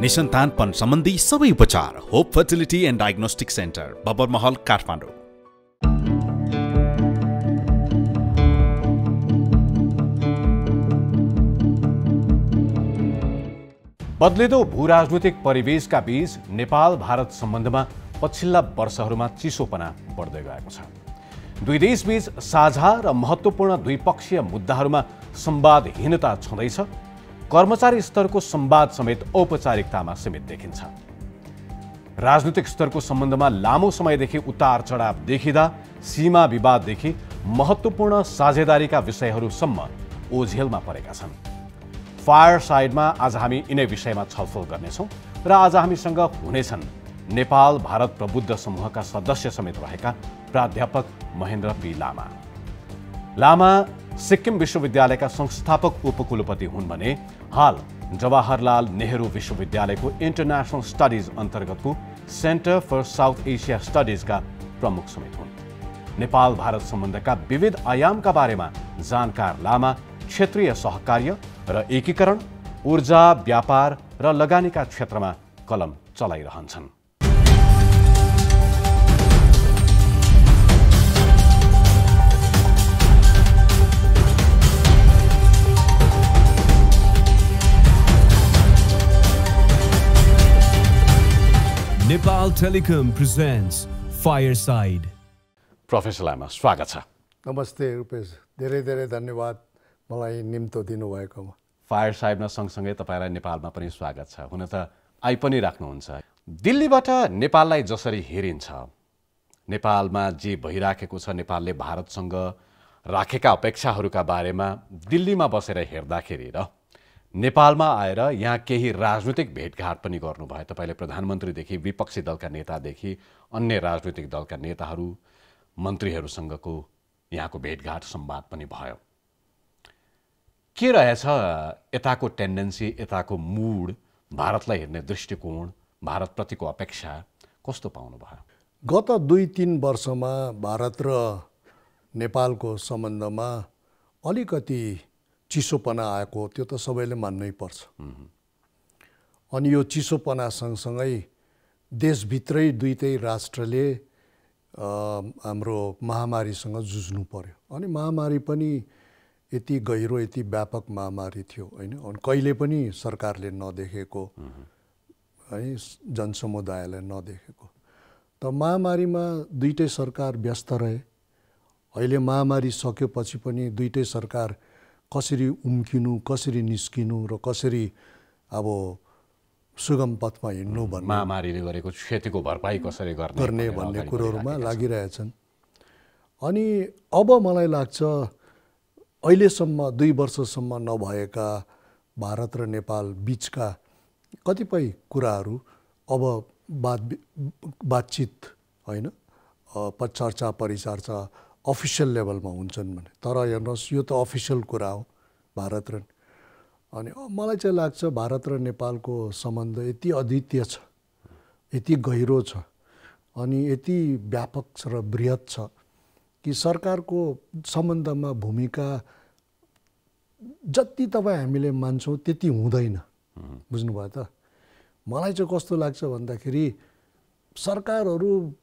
निसन्तानपन सम्बन्धी सबै उपचार Hope Fertility and Diagnostic Centre, Babar Mahal, Kathmandu. बदलिदो भूराजनीतिक परिवेशका बीच नेपाल भारत सम्बन्धमा पछिल्ला वर्षहरूमा चिसोपना बढ्दै गएको छ। दुई देशबीच साझा र महत्त्वपूर्ण द्विपक्षीय मुद्दाहरूमा संवादहीनता छँदैछ। कर्मचारी स्तरको संवाद समेत औपचारिकतामा सीमित देखिन्छ। राजनीतिक स्तरको सम्बन्धमा लामो समयदेखि उतार चढाव देखिँदा सीमा विवाददेखि महत्त्वपूर्ण साझेदारीका विषयहरूसम्म ओझेलमा परेका छन्। फायर साइडमा आज हामी यिनै विषयमा छलफल गर्नेछौँ र आज हामीसँग हुनेछन् नेपाल भारत प्रबुद्ध समूहका सदस्य समेत रहेका प्राध्यापक महेन्द्र पी लामा। लामा सिक्किम विश्वविद्यालयका संस्थापक उपकुलपति हुन् भने हाल जवाहरलाल नेहरू विश्वविद्यालयको इन्टरनेसनल स्टडिज अन्तर्गतको सेन्टर फर साउथ एसिया स्टडिजका प्रमुख समेत हुन्। नेपाल भारत सम्बन्धका विविध आयामका बारेमा जानकार लामा क्षेत्रीय सहकार्य र एकीकरण, ऊर्जा, व्यापार र लगानीका क्षेत्रमा कलम चलाइरहन्छन्। Nepal Telecom presents Fireside. Professor Lama, स्वागत छ। नमस्ते रुपेश, धेरै धेरै धन्यवाद मलाई निम्तो दिनुभएकोमा। फायरसाइडमा सँगसँगै तपाईँलाई नेपालमा पनि स्वागत छ। हुन त आइ पनि राख्नुहुन्छ। दिल्लीबाट नेपाललाई जसरी हेरिन्छ, नेपालमा जे भइराखेको छ, नेपालले भारतसँग राखेका अपेक्षाहरूका बारेमा दिल्लीमा बसेर हेर्दाखेरि र नेपालमा आएर यहाँ केही राजनीतिक भेटघाट पनि गर्नुभयो। तपाईँले प्रधानमन्त्रीदेखि विपक्षी दलका नेतादेखि अन्य राजनीतिक दलका नेताहरू, मन्त्रीहरूसँगको यहाँको भेटघाट संवाद पनि भयो। के रहेछ यताको टेन्डेन्सी, यताको मुड, भारतलाई हेर्ने दृष्टिकोण, भारतप्रतिको अपेक्षा कस्तो पाउनुभयो? गत 2-3 वर्षमा भारत र नेपालको सम्बन्धमा अलिकति चिसोपना आएको, त्यो त सबैले मान्नै पर्छ। अनि यो चिसोपना सँगसँगै देशभित्रै दुईटै राष्ट्रले हाम्रो महामारीसँग जुझ्नु पर्यो। अनि महामारी पनि यति गहिरो, यति व्यापक महामारी थियो होइन, अनि कहिले पनि सरकारले नदेखेको है, जनसमुदायले नदेखेको। त महामारीमा दुईटै सरकार व्यस्त रहे। अहिले महामारी सकेपछि पनि दुईटै सरकार कसरी उम्किनु, कसरी निस्किनु र कसरी अब सुगम पथमा हिँड्नु भन्ने, महामारीले गरेको क्षतिको भरपाई कसरी गर्ने भन्ने कुरोहरूमा लागिरहेछन्। अनि अब मलाई लाग्छ अहिलेसम्म 2 वर्षसम्म नभएका भारत र नेपाल बीचका कतिपय कुराहरू अब बातचित होइन, चर्चा परिचर्चा अफिसियल लेभलमा हुन्छन् भने। तर हेर्नुहोस्, यो त अफिसियल कुरा हो भारत र, अनि मलाई चाहिँ लाग्छ भारत र नेपालको सम्बन्ध यति अद्वितीय छ, यति गहिरो छ, अनि यति व्यापक छ र बृहत छ कि सरकारको सम्बन्धमा भूमिका जति तपाईँ हामीले मान्छौँ त्यति हुँदैन। बुझ्नुभयो त? मलाई चाहिँ कस्तो लाग्छ भन्दाखेरि सरकारहरू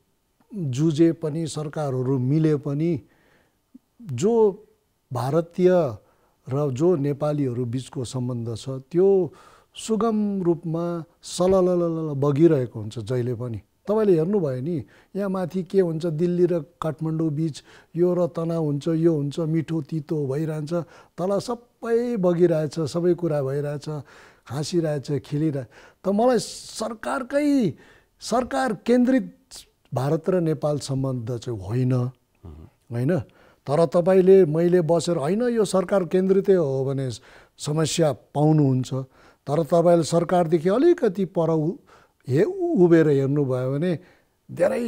जुझे पनि, सरकारहरू मिले पनि, जो भारतीय र जो नेपालीहरू बिचको सम्बन्ध छ त्यो सुगम रूपमा सललल बगिरहेको हुन्छ जहिले पनि। तपाईँले हेर्नुभयो नि, यहाँ माथि के हुन्छ, दिल्ली र काठमाडौँ बिच यो र तनाव हुन्छ, यो हुन्छ, मिठो तितो भइरहन्छ, तल सबै बगिरहेछ, सबै कुरा भइरहेछ, हाँसिरहेछ, खेलिरहेछ। त मलाई सरकार केन्द्रित भारत र नेपाल सम्बन्ध चाहिँ होइन। तर तपाईँले मैले बसेर होइन यो सरकार केन्द्रितै हो भने समस्या पाउनुहुन्छ। तर तपाईँले सरकारदेखि अलिकति पर उभिएर हेर्नुभयो भने धेरै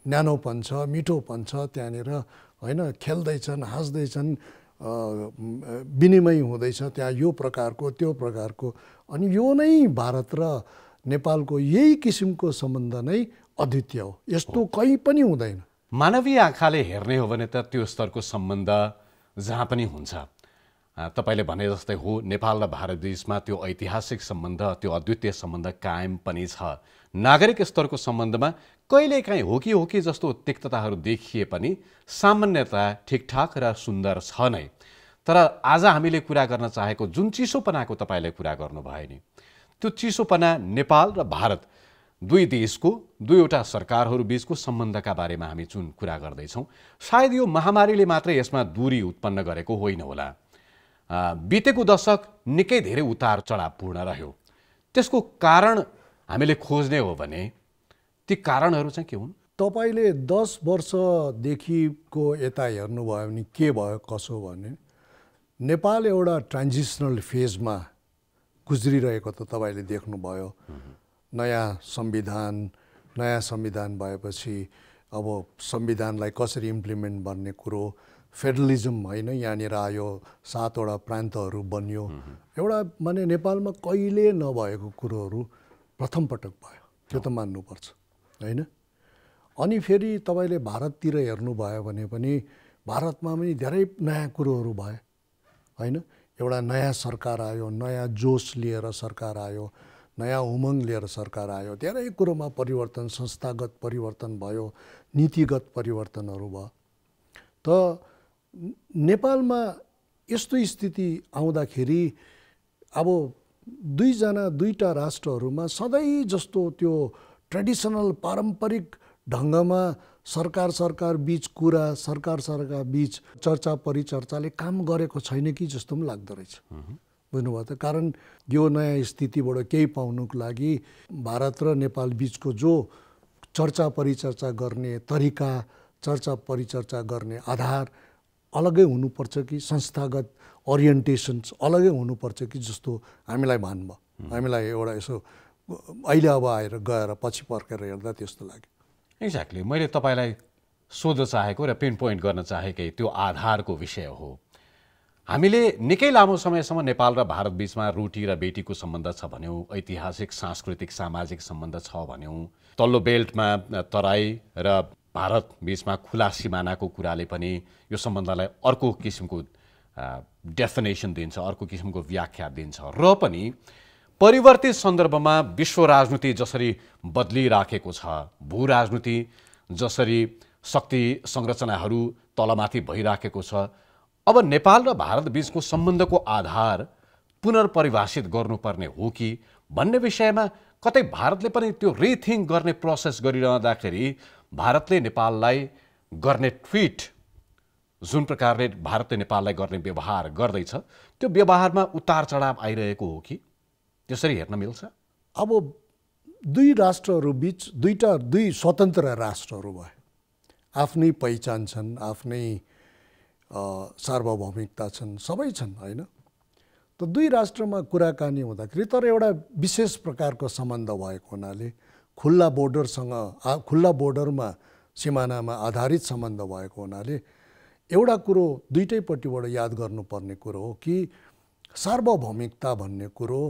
न्यानोपन छ, मिठोपन छ त्यहाँनिर होइन। खेल्दैछन्, हाँस्दैछन्, विनिमय हुँदैछ त्यहाँ, यो प्रकारको त्यो प्रकारको। अनि यो नै भारत र नेपालको यही किसिमको सम्बन्ध नै अद्वितीय हो, यस्तो कहीँ पनि हुँदैन। मानवीय आँखाले हेर्ने हो भने त त्यो स्तरको सम्बन्ध जहाँ पनि हुन्छ। तपाईले भने जस्तै हो, नेपाल र भारत बीचमा त्यो ऐतिहासिक सम्बन्ध, त्यो अद्वितीय सम्बन्ध कायम पनि छ। नागरिक स्तरको सम्बन्धमा कहिलेकाहीँ हो कि जस्तो तिक्तताहरू देखिए पनि सामान्यतया ठिकठाक र सुन्दर छ नै। तर आज हामीले कुरा गर्न चाहेको जुन चिसोपनाको तपाईँले कुरा गर्नुभयो नि, त्यो चिसोपना नेपाल र भारत दुई देशको, दुईवटा सरकारहरू बीचको सम्बन्धका बारेमा हामी जुन कुरा गर्दैछौँ, सायद यो महामारीले मात्रै यसमा दूरी उत्पन्न गरेको होइन होला। बितेको दशक निकै धेरै उतार चढावपूर्ण रह्यो। त्यसको कारण हामीले खोज्ने हो भने ती कारणहरू चाहिँ के हुन्? तपाईँले 10 वर्षदेखिको यता हेर्नुभयो भने के भयो कसो भने नेपाल एउटा ट्रान्जिसनल फेजमा गुज्रिरहेको त तपाईँले देख्नुभयो। नयाँ संविधान भएपछि अब संविधानलाई कसरी इम्प्लिमेन्ट गर्ने कुरो, फेडरलिजम होइन यहाँनिर आयो, 7 वटा प्रान्तहरू बन्यो। एउटा माने नेपालमा कहिले नभएको कुरोहरू प्रथम पटक भयो, त्यो त मान्नुपर्छ होइन। अनि फेरि तपाईँले भारततिर हेर्नुभयो भने पनि भारतमा पनि धेरै नयाँ कुरोहरू भयो होइन। एउटा नयाँ सरकार आयो, नयाँ जोस लिएर सरकार आयो, नयाँ उमङ्ग लिएर सरकार आयो, धेरै कुरोमा परिवर्तन, संस्थागत परिवर्तन भयो, नीतिगत परिवर्तनहरू भयो। त नेपालमा यस्तो स्थिति आउँदाखेरि अब दुईटा राष्ट्रहरूमा सधैँ जस्तो त्यो ट्रेडिसनल पारम्परिक ढङ्गमा सरकार बीच कुरा, सरकार बीच चर्चा परिचर्चाले काम गरेको छैन कि जस्तो पनि लाग्दो रहेछ। बुझ्नुभयो त? कारण यो नयाँ स्थितिबाट केही पाउनुको लागि भारत र नेपाल बीचको जो चर्चा परिचर्चा गर्ने तरिका, चर्चा परिचर्चा गर्ने आधार अलगै हुनुपर्छ कि संस्थागत ओरिएन्टेसन्स अलगै हुनुपर्छ कि जस्तो हामीलाई भान भयो। हामीलाई एउटा यसो अहिले अब आएर गएर पछि पर्खेर हेर्दा त्यस्तो लाग्यो। एक्ज्याक्टली, मैले तपाईँलाई सोध्न चाहेको र पिन पोइन्ट गर्न चाहेकै त्यो आधारको विषय हो। हामीले निकै लामो समयसम्म नेपाल र भारत बीचमा रोटी र बेटीको सम्बन्ध छ भन्यौँ, ऐतिहासिक सांस्कृतिक सामाजिक सम्बन्ध छ भन्यौँ, तल्लो बेल्टमा तराई र भारत बीचमा खुला सिमानाको कुराले पनि यो सम्बन्धलाई अर्को किसिमको डेफिनेसन दिन्छ, अर्को किसिमको व्याख्या दिन्छ। र पनि परिवर्तित सन्दर्भमा विश्व राजनीति जसरी बदलिराखेको छ, भू राजनीति जसरी शक्ति संरचनाहरू तलमाथि भइराखेको छ, अब नेपाल र भारत बीचको सम्बन्धको आधार पुनर्परिभाषित गर्नुपर्ने हो कि भन्ने विषयमा कतै भारतले पनि त्यो रिथिङ्क गर्ने प्रोसेस गरिरहँदाखेरि भारतले नेपाललाई गर्ने ट्विट, जुन प्रकारले भारतले नेपाललाई गर्ने व्यवहार गर्दैछ, त्यो व्यवहारमा उतार चढाव आइरहेको हो कि त्यसरी हेर्न मिल्छ? अब दुई राष्ट्रहरू बीच दुई स्वतन्त्र राष्ट्रहरू भए, आफ्नै पहिचान छन्, आफ्नै सार्वभौमिकता छन्, सबै छन् होइन। त दुई राष्ट्रमा कुराकानी हुँदाखेरि तर एउटा विशेष प्रकारको सम्बन्ध भएको हुनाले खुल्ला बोर्डरमा सिमानामा आधारित सम्बन्ध भएको हुनाले एउटा कुरो दुईटैपट्टिबाट याद गर्नुपर्ने कुरो हो कि सार्वभौमिकता भन्ने कुरो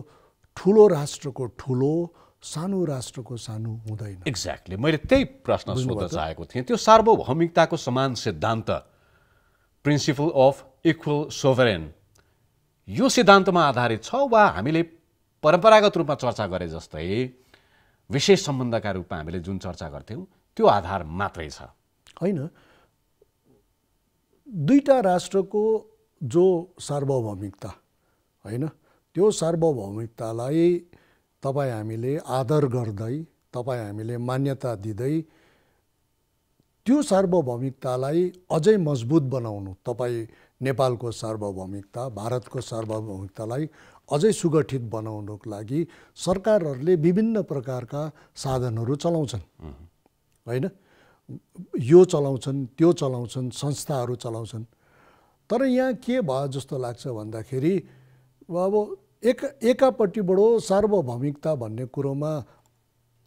ठुलो राष्ट्रको ठुलो, सानो राष्ट्रको सानो हुँदैन। एक्ज्याक्टली, मैले त्यही प्रश्न सोध्न चाहेको थिएँ। त्यो सार्वभौमिकताको समान सिद्धान्त, प्रिन्सिपल अफ इक्वल सोभरेन, यो सिद्धान्तमा आधारित छ वा हामीले परम्परागत रूपमा चर्चा गरे जस्तै विशेष सम्बन्धका रूपमा हामीले जुन चर्चा गर्थ्यौँ त्यो आधार मात्रै छ? होइन, दुईटा राष्ट्रको जो सार्वभौमिकता होइन, त्यो सार्वभौमिकतालाई तपाईँ हामीले आदर गर्दै, तपाईँ हामीले मान्यता दिँदै त्यो सार्वभौमिकतालाई अझै मजबुत बनाउनु, तपाईँ नेपालको सार्वभौमिकता, भारतको सार्वभौमिकतालाई अझै सुगठित बनाउनुको लागि सरकारहरूले विभिन्न प्रकारका साधनहरू चलाउँछन् होइन। यो चलाउँछन्, त्यो चलाउँछन्, संस्थाहरू चलाउँछन्। तर यहाँ के भयो जस्तो लाग्छ भन्दाखेरि अब एकापट्टिबाट सार्वभौमिकता भन्ने कुरोमा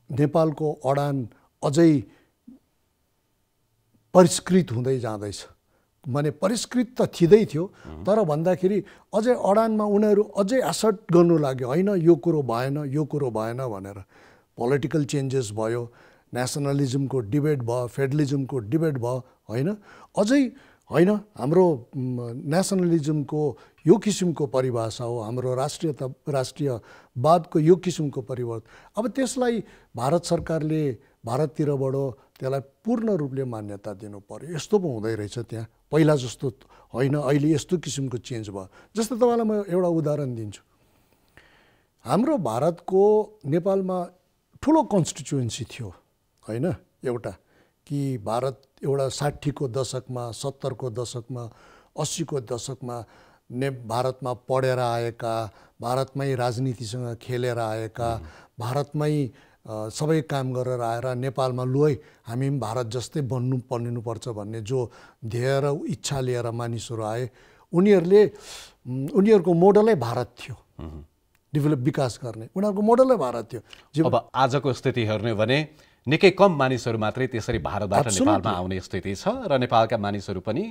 नेपालको अडान अझै परिष्कृत हुँदै जाँदैछ। माने परिष्कृत त थिँदै थियो, तर भन्दाखेरि अझै अडानमा उनीहरू अझै असर्ट गर्नु लाग्यो, होइन यो कुरो भएन, यो कुरो भएन भनेर। पोलिटिकल चेन्जेस भयो, नेसनलिजमको डिबेट भयो, फेडरलिजमको डिबेट भयो होइन। अझै होइन हाम्रो नेसनलिजमको यो किसिमको परिभाषा हो, हाम्रो राष्ट्रियवादको यो किसिमको परिवर्तन। अब त्यसलाई भारत सरकारले भारततिरबाट त्यसलाई पूर्ण रूपले मान्यता दिनु पर्यो। यस्तो पो हुँदै रहेछ त्यहाँ, पहिला जस्तो होइन, अहिले यस्तो किसिमको चेन्ज भयो। जस्तो तपाईँलाई म एउटा उदाहरण दिन्छु। हाम्रो भारतको नेपालमा ठुलो कन्स्टिट्युएन्सी थियो होइन, एउटा कि भारत एउटा 60 को दशकमा, 70 को दशकमा, 80 को दशकमा भारतमा पढेर आएका, भारतमै राजनीतिसँग खेलेर आएका, भारतमै सबै काम गरेर आएर नेपालमा लु है हामी पनि भारत जस्तै बन्नुपर्छ भन्ने जो ध्येय र इच्छा लिएर मानिसहरू आए, उनीहरूको मोडलै भारत थियो, डेभलप विकास गर्ने उनीहरूको मोडलै भारत थियो। अब आजको स्थिति हेर्ने भने निकै कम मानिसहरू मात्रै त्यसरी भारतबाट नेपालमा आउने स्थिति छ र नेपालका मानिसहरू पनि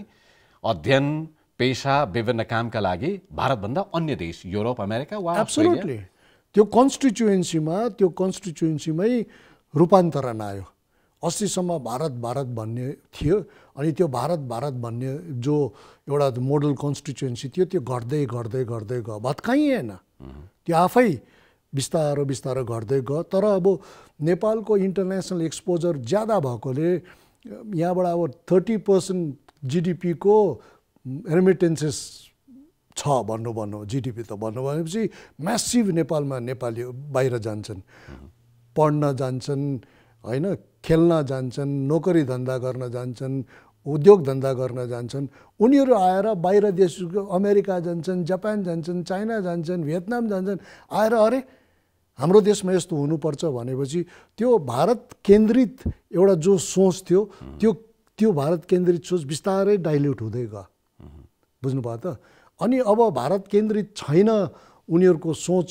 अध्ययन, पेशा, विभिन्न कामका लागि भारतभन्दा अन्य देश, युरोप, अमेरिका वा एब्सोल्युटली त्यो कन्स्टिट्युएन्सीमै रूपान्तरण आयो। 80 सम्म भारत भन्ने थियो, अनि त्यो भारत भन्ने जो एउटा मोडल कन्स्टिट्युएन्सी थियो त्यो घट्दै गयो, भत्काइएन, त्यो आफै बिस्तारो घट्दै गयो। तर अब नेपालको इन्टरनेसनल एक्सपोजर ज्यादा भएकोले यहाँबाट अब 30% GDP को रेमिटेन्सेस छ भन्नु GDP त भन्नु भनेपछि म्यासिभ नेपालमा नेपाली बाहिर जान्छन्, पढ्न जान्छन् होइन, खेल्न जान्छन्, नोकरी धन्दा गर्न जान्छन्, उद्योग धन्दा गर्न जान्छन्। उनीहरू आएर बाहिर देशको अमेरिका जान्छन्, जापान जान्छन्, चाइना जान्छन्, भियतनाम जान्छन्, आएर अरे हाम्रो देशमा यस्तो हुनुपर्छ भनेपछि त्यो भारत केन्द्रित एउटा जो सोच थियो त्यो भारत केन्द्रित सोच बिस्तारै डाइल्युट हुँदै गयो, बुझ्नुभयो त। अनि अब भारत केन्द्रित छैन उनीहरूको सोच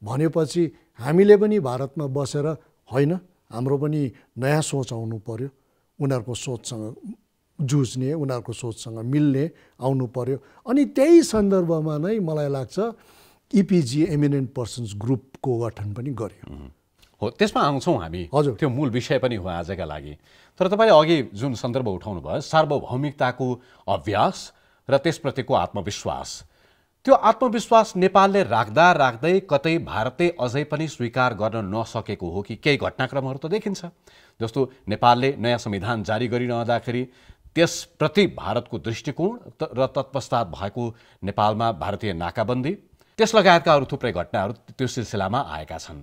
भनेपछि हामीले पनि भारतमा बसेर होइन, हाम्रो पनि नयाँ सोच आउनु पर्यो, उनीहरूको सोचसँग जुझ्ने, उनीहरूको सोचसँग मिल्ने आउनु पर्यो। अनि त्यही सन्दर्भमा नै मलाई लाग्छ EPG एमिनेन्ट पर्सन्स ग्रुपको गठन पनि गर्यो। हो, त्यसमा आउँछौँ हामी। हजुर, त्यो मूल विषय पनि हो आजका लागि। तर तपाईँले अघि जुन सन्दर्भ उठाउनु भयो, सार्वभौमिकताको अभ्यास र त्यसप्रतिको आत्मविश्वास, त्यो आत्मविश्वास नेपालले राख्दै कतै भारतले अझै पनि स्वीकार गर्न नसकेको हो कि केही घटनाक्रमहरू त देखिन्छ। जस्तो नेपालले नयाँ संविधान जारी गरिरहँदाखेरि त्यसप्रति भारतको दृष्टिकोण र तत्पश्चात भएको नेपालमा भारतीय नाकाबन्दी, त्यस लगायतका अरू थुप्रै घटनाहरू त्यो सिलसिलामा आएका छन्।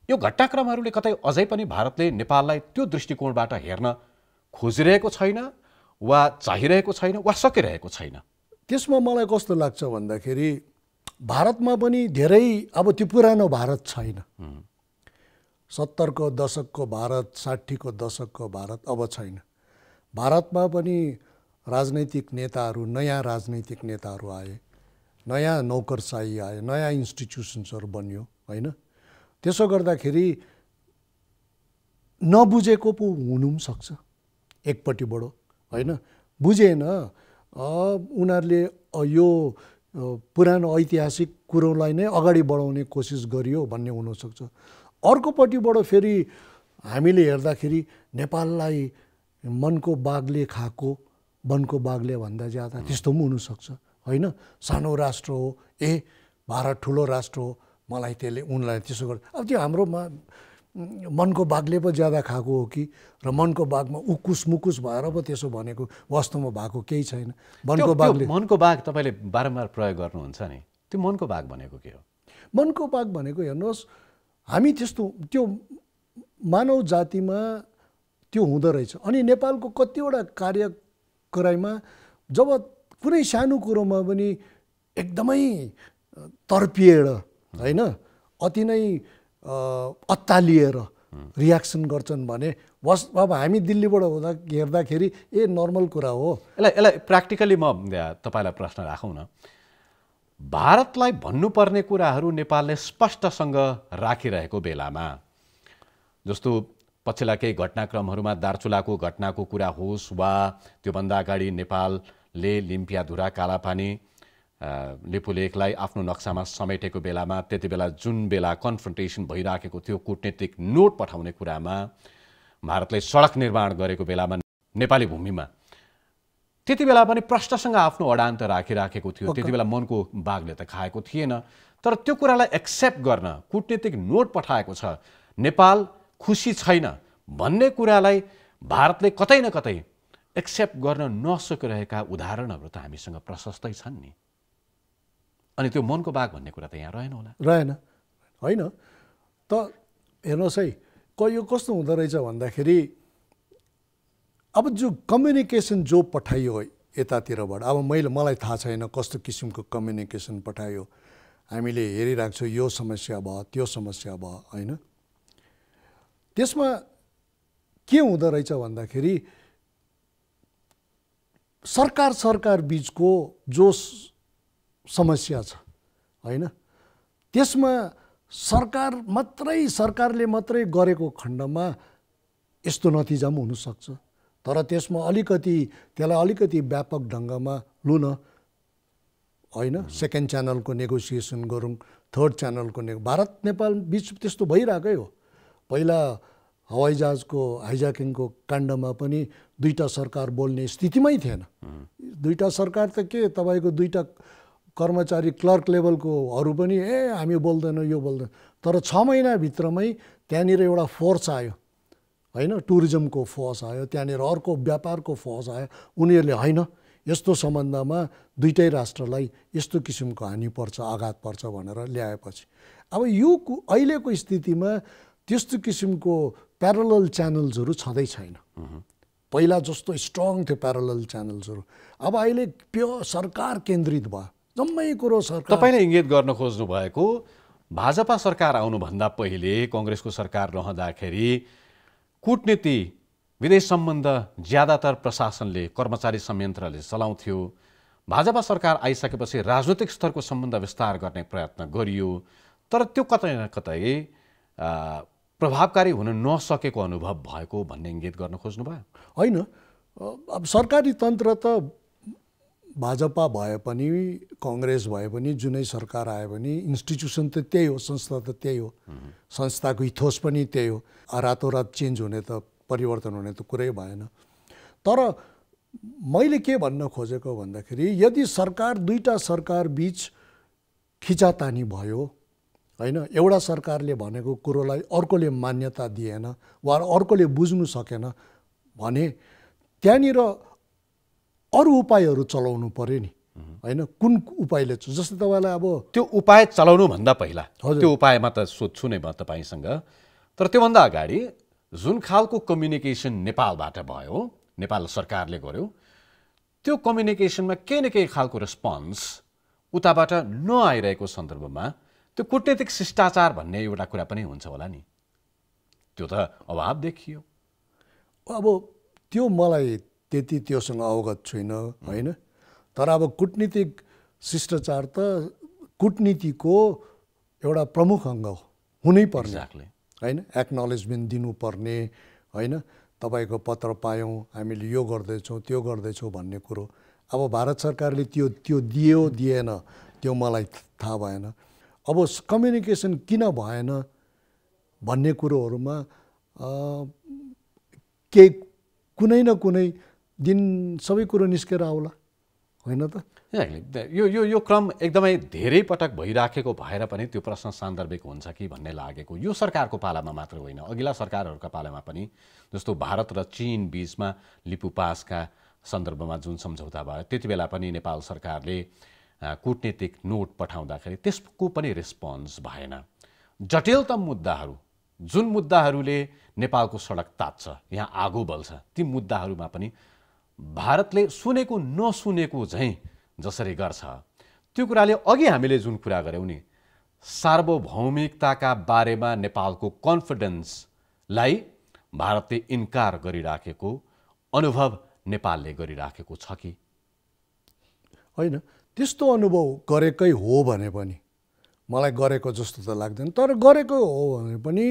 यो घटनाक्रमहरूले कतै अझै पनि भारतले नेपाललाई त्यो दृष्टिकोणबाट हेर्न खोजिरहेको छैन वा चाहिरहेको छैन वा सकिरहेको छैन। त्यसमा मलाई कस्तो लाग्छ भन्दाखेरि भारतमा पनि धेरै अब त्यो पुरानो भारत छैन। 70 को दशकको भारत, 60 को दशकको भारत अब छैन। भारतमा पनि राजनैतिक नेताहरू, नयाँ राजनैतिक नेताहरू आए, नयाँ नौकरशाही आयो, नयाँ इन्स्टिट्युसन्सहरू बन्यो होइन। त्यसो गर्दाखेरि नबुझेको पो हुनु पनि सक्छ एकपट्टिबाट होइन, बुझेन उनीहरूले यो पुरानो ऐतिहासिक कुरोलाई नै अगाडि बढाउने कोसिस गरियो भन्ने हुनसक्छ। अर्कोपट्टिबाट फेरि हामीले हेर्दाखेरि नेपाललाई मनको बाघले खाएको वनको बाघले भन्दा ज्यादा त्यस्तो पनि हुनसक्छ होइन। सानो राष्ट्र हो, भारत ठुलो राष्ट्र हो, मलाई त्यसले उनलाई त्यसो गर्छ। अब त्यो हाम्रोमा मनको बाघले पो ज्यादा खाएको हो कि, र मनको बाघमा उकुस मुकुस भएर पो त्यसो भनेको वास्तवमा भएको केही छैन। मनको बाघ तपाईँले बारम्बार प्रयोग गर्नुहुन्छ नि, त्यो मनको बाघ भनेको के हो? मनको बाघ भनेको हेर्नुहोस्, हामी त्यस्तो त्यो मानव जातिमा त्यो हुँदो रहेछ। अनि नेपालको कतिवटा कार्यकराइमा जब कुनै सानो कुरोमा पनि एकदमै तर्पिएर होइन, अति नै अत्तालिएर रियाक्सन गर्छन् भने अब हामी दिल्लीबाट हेर्दाखेरि नर्मल कुरा हो। यसलाई प्र्याक्टिकली म तपाईँलाई प्रश्न राखौँ न, भारतलाई भन्नुपर्ने कुराहरू नेपालले स्पष्टसँग राखिरहेको बेलामा, जस्तो पछिल्ला केही घटनाक्रमहरूमा दार्चुलाको घटनाको कुरा होस् वा त्योभन्दा अगाडि नेपालले लिम्पियाधुरा, कालापानी, लिपुलेखलाई आफ्नो नक्सामा समेटेको बेलामा, त्यति बेला जुन बेला कन्फ्रन्टेसन भइराखेको थियो, कूटनीतिक नोट पठाउने कुरामा, भारतले सडक निर्माण गरेको बेलामा नेपाली भूमिमा त्यति बेला पनि प्रश्नसँग आफ्नो अडान त राखिराखेको थियो, त्यति बेला मनको बाघले त खाएको थिएन। तर त्यो कुरालाई एक्सेप्ट गर्न कूटनीतिक नोट पठाएको छ, नेपाल खुसी छैन भन्ने कुरालाई भारतले कतै न कतै एक्सेप्ट गर्न नसकिरहेका उदाहरणहरू त हामीसँग प्रशस्तै छन् नि। अनि त्यो मनको बाघ भन्ने कुरा त यहाँ रहेन होला। रहेन होइन त हेर्नुहोस् है, यो कस्तो हुँदो रहेछ भन्दाखेरि अब जो कम्युनिकेसन जो पठाइयो यतातिरबाट, अब मलाई थाहा छैन कस्तो किसिमको कम्युनिकेसन पठायो, हामीले हेरिरहेको छौँ यो समस्या भयो त्यो समस्या भयो होइन। त्यसमा के हुँदो रहेछ भन्दाखेरि सरकार बीचको जो समस्या छ होइन, त्यसमा सरकारले मात्रै गरेको खण्डमा यस्तो नतिजा पनि हुनसक्छ। तर त्यसमा त्यसलाई अलिकति व्यापक ढङ्गमा लु न होइन, सेकेन्ड च्यानलको नेगोसिएसन गरौँ, थर्ड च्यानलको भारत नेपाल बीच त्यस्तो भइरहेकै हो। पहिला हवाईजहाजको हाइज्याकिङको काण्डमा पनि दुईटा सरकार बोल्ने स्थितिमै थिएन। दुईटा सरकार त के, तपाईँको दुईटा कर्मचारी क्लर्क लेभलकोहरू पनि हामी बोल्दैनौँ यो बोल्दैन। तर 6 महिनाभित्रमै त्यहाँनिर एउटा फोर्स आयो होइन, टुरिज्मको फोर्स आयो, त्यहाँनिर अर्को व्यापारको फोर्स आयो। उनीहरूले होइन यस्तो सम्बन्धमा दुईटै राष्ट्रलाई यस्तो किसिमको हानि पर्छ, आघात पर्छ भनेर ल्याएपछि अब यो अहिलेको स्थितिमा त्यस्तो किसिमको प्यारलल च्यानल्सहरू छँदै छैन। पहिला जस्तो स्ट्रङ थियो प्यारलल च्यानल्सहरू, अब अहिले प्योर सरकार केन्द्रित भयो, जम्मै कुरो सरकार। तपाईँले इङ्गित गर्न खोज्नु भएको भाजपा सरकार आउनुभन्दा पहिले काङ्ग्रेसको सरकार रहँदाखेरि कूटनीति विदेश सम्बन्ध ज्यादातर प्रशासनले कर्मचारी संयन्त्रले चलाउँथ्यो। भाजपा सरकार आइसकेपछि राजनैतिक स्तरको सम्बन्ध विस्तार गर्ने प्रयत्न गरियो, तर त्यो कतै न कतै प्रभावकारी हुन नसकेको अनुभव भएको भन्ने इङ्गित गर्न खोज्नुभयो होइन। अब सरकारी तन्त्र त भाजपा भए पनि काङ्ग्रेस भए पनि जुनै सरकार आए पनि इन्स्टिट्युसन त त्यही हो, संस्था त त्यही हो, संस्थाको इथोस पनि त्यही हो। रातोरात चेन्ज हुने त परिवर्तन हुने त कुरै भएन। तर मैले के भन्न खोजेको भन्दाखेरि यदि दुईटा सरकार बीच खिचातानी भयो होइन, एउटा सरकारले भनेको कुरोलाई अर्कोले मान्यता दिएन वा अर्कोले बुझ्नु सकेन भने त्यहाँनिर अरू उपायहरू चलाउनु पर्यो नि होइन। कुन उपायले, जस्तै तपाईँलाई अब त्यो उपाय चलाउनुभन्दा पहिला त्यो उपायमा त सोध्छु नै म तपाईँसँग, तर त्योभन्दा अगाडि जुन खालको कम्युनिकेसन नेपालबाट भयो, नेपाल सरकारले गर्यो, त्यो कम्युनिकेसनमा केही न केही खालको रेस्पोन्स उताबाट नआइरहेको सन्दर्भमा त्यो कूटनीतिक शिष्टाचार भन्ने एउटा कुरा पनि हुन्छ होला नि, त्यो त अभाव देखियो। अब त्यो मलाई त्यति त्योसँग अवगत छैन होइन। तर अब कूटनीतिक शिष्टाचार त कूटनीतिको एउटा प्रमुख अङ्ग हो, हुनैपर्ने होइन। एक्नोलेजमेन्ट दिनुपर्ने होइन, तपाईँको पत्र पायौँ, हामीले यो गर्दैछौँ त्यो गर्दैछौँ भन्ने कुरो। अब भारत सरकारले त्यो दियो दिएन त्यो मलाई थाहा भएन। अब कम्युनिकेसन किन भएन भन्ने कुरोहरूमा कुनै न कुनै दिन सबै कुरो निस्केर आउला होइन त। यो क्रम एकदमै धेरै पटक भइराखेको भएर पनि त्यो प्रश्न सान्दर्भिक हुन्छ कि भन्ने लागेको। यो सरकारको पालामा मात्र होइन, अघिल्ला सरकारहरूका पालामा पनि, जस्तो भारत र चीन बीचमा लिपु पासका सन्दर्भमा जुन सम्झौता भयो त्यति बेला पनि नेपाल सरकारले कूटनीतिक नोट पठाउँदाखेरि त्यसको पनि रेस्पोन्स भएन। जटिलतम मुद्दाहरू, जुन मुद्दाहरूले नेपालको सडक तात्छ, यहाँ आगो बल्छ, ती मुद्दाहरूमा पनि भारतले सुनेको नसुनेको झैँ जसरी गर्छ, त्यो कुराले अघि हामीले जुन कुरा गऱ्यौँ नि, सार्वभौमिकताका बारेमा नेपालको कन्फिडेन्सलाई भारतले इन्कार गरिराखेको अनुभव नेपालले गरिराखेको छ कि होइन। त्यस्तो अनुभव गरेकै हो भने पनि मलाई गरेको जस्तो त लाग्दैन। तर गरेको हो भने पनि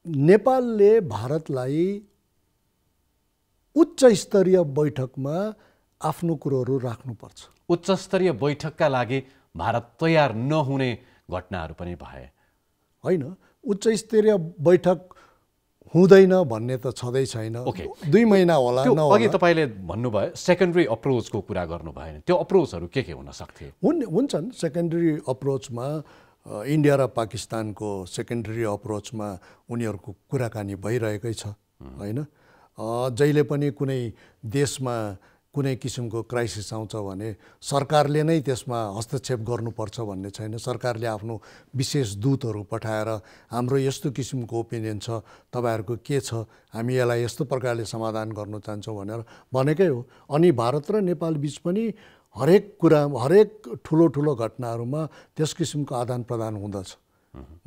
नेपालले भारतलाई उच्च स्तरीय बैठकमा आफ्नो कुरोहरू राख्नुपर्छ। उच्च स्तरीय बैठकका लागि भारत तयार नहुने घटनाहरू पनि भए होइन। उच्च स्तरीय बैठक हुँदैन भन्ने त छँदै छैन। ओके। 2 महिना होला त्यो नहोला। अघि तपाईँले भन्नुभयो सेकेन्डरी अप्रोचको कुरा गर्नुभयो, त्यो अप्रोचहरू के हुन सक्थे? हुन्छन् सेकेन्डरी अप्रोचमा। इन्डिया र पाकिस्तानको सेकेन्डरी अप्रोचमा उनीहरूको कुराकानी भइरहेकै छ होइन। जहिले पनि कुनै देशमा कुनै किसिमको क्राइसिस आउँछ भने सरकारले नै त्यसमा हस्तक्षेप गर्नुपर्छ भन्ने छैन। सरकारले आफ्नो विशेष दूतहरू पठाएर हाम्रो यस्तो किसिमको ओपिनियन छ, तपाईँहरूको के छ, हामी यसलाई यस्तो प्रकारले समाधान गर्न चाहन्छौँ भनेर भनेकै हो। अनि भारत र नेपाल बिच पनि हरेक कुरा, हरेक ठुलो ठुलो घटनाहरूमा त्यस किसिमको आदान प्रदान हुँदछ।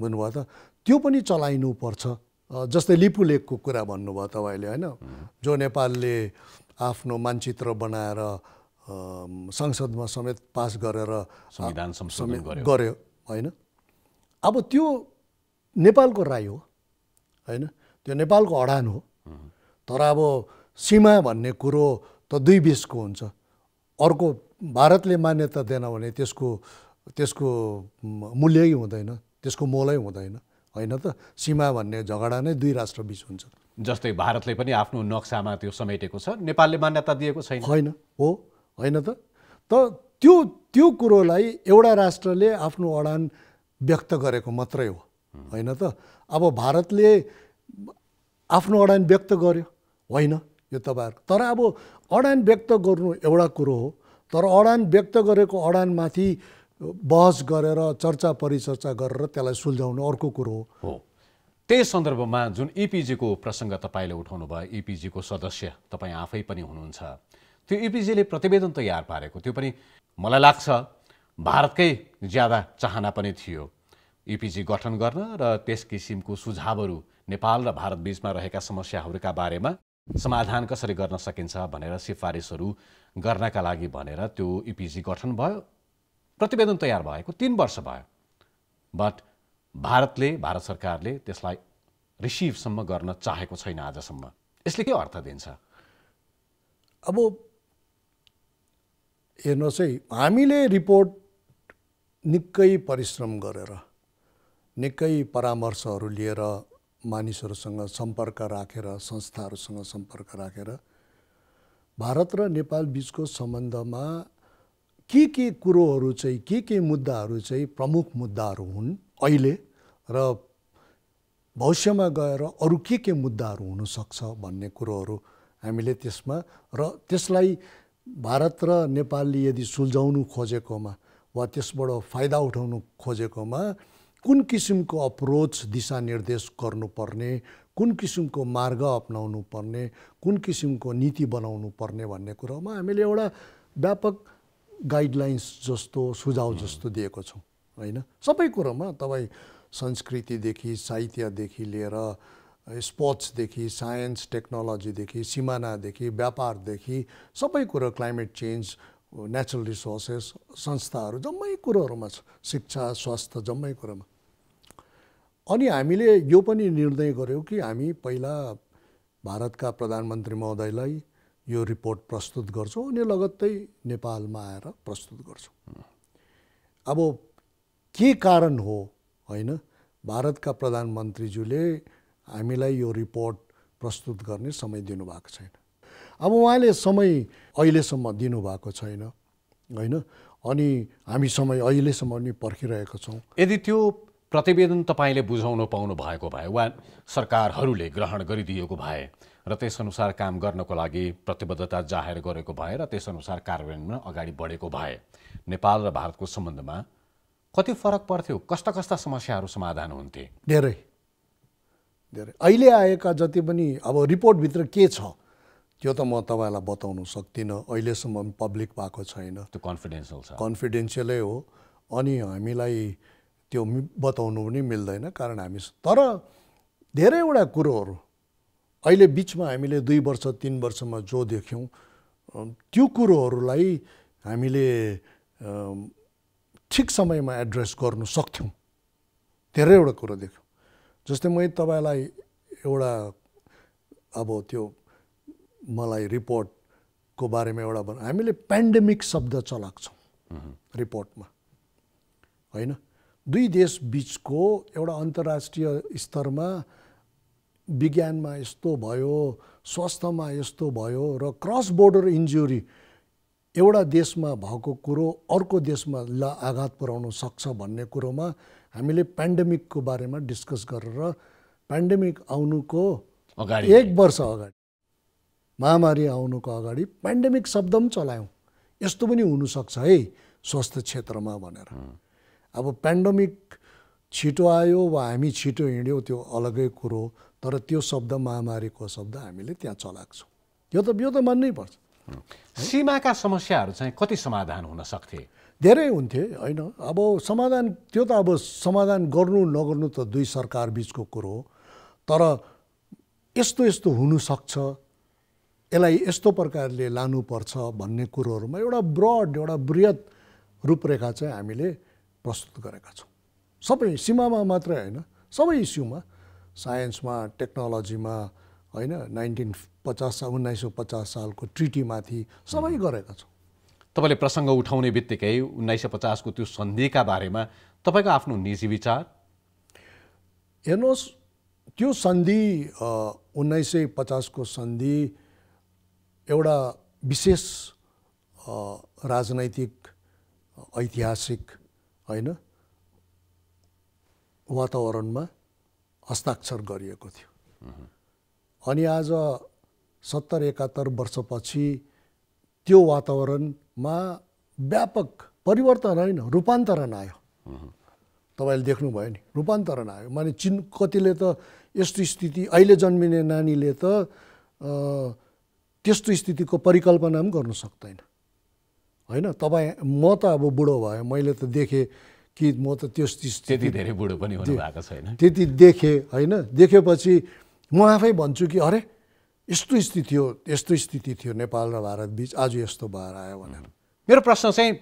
बुझ्नुभयो त? त्यो पनि चलाइनुपर्छ। जस्तै लिपु लेकको कुरा भन्नुभयो तपाईँले होइन, जो नेपालले आफ्नो मानचित्र बनाएर संसदमा समेत पास गरेर संविधान संशोधन गर्यो होइन। अब त्यो नेपालको राय हो होइन, त्यो नेपालको अडान हो। तर अब सीमा भन्ने कुरो त दुई बिचको हुन्छ। अर्को भारतले मान्यता दिएन भने त्यसको मूल्यै हुँदैन, त्यसको मोलै हुँदैन होइन त। सीमा भन्ने झगडा नै दुई राष्ट्रबीच हुन्छ। जस्तै भारतले पनि आफ्नो नक्सामा त्यो समेटेको छ, नेपालले मान्यता दिएको छैन। होइन हो होइन त त्यो कुरोलाई एउटा राष्ट्रले आफ्नो अडान व्यक्त गरेको मात्रै हो होइन त। अब भारतले आफ्नो अडान व्यक्त गर्यो होइन, यो तपाईँहरूको। तर अब अडान व्यक्त गर्नु एउटा कुरो हो, तर अडान व्यक्त गरेको अडानमाथि बहस गरेर चर्चा परिचर्चा गरेर त्यसलाई सुल्झाउनु अर्को कुरो हो। त्यही सन्दर्भमा जुन इपिजीको प्रसङ्ग तपाईँले उठाउनु भयो, इपिजीको सदस्य तपाईँ आफै पनि हुनुहुन्छ, त्यो इपिजीले प्रतिवेदन तयार पारेको त्यो पनि मलाई लाग्छ भारतकै ज्यादा चाहना पनि थियो इपिजी गठन गर्न र त्यस किसिमको सुझावहरू नेपाल र भारत बीचमा रहेका समस्याहरूका बारेमा समाधान कसरी गर्न सकिन्छ भनेर सिफारिसहरू गर्नका लागि भनेर त्यो इपिजी गठन भयो। प्रतिवेदन तयार भएको 3 वर्ष भयो, बट भारत सरकारले त्यसलाई रिसिभसम्म गर्न चाहेको छैन आजसम्म। यसले के अर्थ दिन्छ? अब हेर्नुहोस् है, हामीले रिपोर्ट निकै परिश्रम गरेर, निकै परामर्शहरू लिएर, मानिसहरूसँग सम्पर्क राखेर, संस्थाहरूसँग सम्पर्क राखेर भारत र नेपाल बिचको सम्बन्धमा के कुरोहरू चाहिँ, के मुद्दाहरू चाहिँ प्रमुख मुद्दाहरू हुन् अहिले र भविष्यमा गएर अरू के मुद्दाहरू हुनसक्छ भन्ने कुरोहरू हामीले त्यसमा, र त्यसलाई भारत र नेपालले यदि सुल्झाउनु खोजेकोमा वा त्यसबाट फाइदा उठाउनु खोजेकोमा कुन किसिमको अप्रोच दिशानिर्देश गर्नुपर्ने, कुन किसिमको मार्ग अपनाउनु पर्ने, कुन किसिमको नीति बनाउनु पर्ने भन्ने कुरोमा हामीले एउटा व्यापक गाइडलाइन्स जस्तो, सुझाव जस्तो दिएको छौँ होइन। सबै कुरोमा तपाईँ संस्कृतिदेखि, साहित्यदेखि लिएर, स्पोर्ट्सदेखि, साइन्स टेक्नोलोजीदेखि, सिमानादेखि, व्यापारदेखि, सबै कुरो, क्लाइमेट चेन्ज, नेचुरल रिसोर्सेस, संस्थाहरू, जम्मै कुरोहरूमा छ, शिक्षा, स्वास्थ्य, जम्मै कुरोमा। अनि हामीले यो पनि निर्णय गर्यौँ कि हामी पहिला भारतका प्रधानमन्त्री महोदयलाई यो रिपोर्ट प्रस्तुत गर्छौँ अनि लगत्तै नेपालमा आएर प्रस्तुत गर्छौँ। अब के कारण हो होइन, भारतका प्रधानमन्त्रीज्यूले हामीलाई यो रिपोर्ट प्रस्तुत गर्ने समय दिनुभएको छैन। अब उहाँले समय अहिलेसम्म दिनुभएको छैन होइन, अनि हामी समय अहिलेसम्म पनि पर्खिरहेका छौँ। यदि त्यो प्रतिवेदन तपाईँले बुझाउन पाउनु भएको भए वा सरकारहरूले ग्रहण गरिदिएको भए र त्यसअनुसार काम गर्नको लागि प्रतिबद्धता जाहेर गरेको भए र त्यसअनुसार कार्यान्वयनमा अगाडि बढेको भए नेपाल र भारतको सम्बन्धमा कति फरक पर्थ्यो? कस्ता समस्याहरू समाधान हुन्थे? धेरै अहिले आएका जति पनि अब रिपोर्टभित्र के छ त्यो त म तपाईँलाई बताउन सक्दिनँ, अहिलेसम्म पब्लिक भएको छैन, त्यो कन्फिडेन्सियल छ, कन्फिडेन्सियलै हो। अनि हामीलाई त्यो बताउनु पनि मिल्दैन, कारण हामी, तर धेरैवटा कुरोहरू अहिले बिचमा हामीले 2 वर्ष 3 वर्षमा जो देख्यौँ त्यो कुरोहरूलाई हामीले ठिक समयमा एड्रेस गर्नु सक्थ्यौँ। धेरैवटा कुरो देख्यौँ। जस्तै मैले तपाईँलाई एउटा, अब त्यो मलाई रिपोर्टको बारेमा एउटा हामीले पेन्डेमिक शब्द चलाएको छौँ रिपोर्टमा होइन। 2 देश बिचको एउटा अन्तर्राष्ट्रिय स्तरमा विज्ञानमा यस्तो भयो, स्वास्थ्यमा यस्तो भयो र क्रस बोर्डर इन्जुरी एउटा देशमा भएको कुरो अर्को देशमा आघात पुर्याउन सक्छ भन्ने कुरोमा हामीले पेन्डेमिकको बारेमा डिस्कस गरेर पेन्डेमिक आउनुको अगाडि 1 वर्ष अगाडि, महामारी आउनुको अगाडि पेन्डेमिक शब्द पनि चलायौँ। यस्तो पनि हुनसक्छ है स्वास्थ्य क्षेत्रमा भनेर। अब पेन्डेमिक छिटो आयो वा हामी छिटो हिँड्यौँ त्यो अलगै कुरो, तर त्यो शब्द महामारीको शब्द हामीले त्यहाँ चलाएको छौँ। यो त मान्नै पर्छ। सीमाका समस्याहरू चाहिँ कति समाधान हुन सक्थे? धेरै हुन्थे होइन। अब समाधान त्यो त अब समाधान गर्नु नगर्नु त दुई सरकार बिचको कुरो हो, तर यस्तो यस्तो हुनसक्छ, यसलाई यस्तो प्रकारले लानुपर्छ भन्ने कुरोहरूमा एउटा ब्रड एउटा बृहत रूपरेखा चाहिँ हामीले प्रस्तुत गरेका छौँ। सबै सीमामा मात्रै होइन, सबै इस्युमा, साइन्समा, टेक्नोलोजीमा होइन, 1950 सालको ट्रिटीमाथि सबै गरेका छौँ। तपाईँले प्रसङ्ग उठाउने बित्तिकै 1950 को त्यो सन्धिका बारेमा तपाईँको आफ्नो निजी विचार? हेर्नुहोस्, त्यो सन्धि 1950 को सन्धि एउटा विशेष राजनैतिक ऐतिहासिक होइन वातावरणमा हस्ताक्षर गरिएको थियो। अनि आज 70-71 वर्षपछि त्यो वातावरणमा व्यापक परिवर्तन होइन, रूपान्तरण आयो। तपाईँले देख्नुभयो नि, रूपान्तरण आयो। माने कतिले त यस्तो स्थिति, अहिले जन्मिने नानीले त त्यस्तो स्थितिको परिकल्पना पनि गर्न सक्दैन होइन। म त अब बुढो भयो, मैले त देखेँ कि म त त्यो त्यति धेरै बुढो पनि हुनु भएको छैन, त्यति देखेँ होइन। देखेपछि म आफै भन्छु कि अरे यस्तो स्थिति थियो नेपाल र भारत बिच, आज यस्तो भएर आयो भनेर। मेरो प्रश्न चाहिँ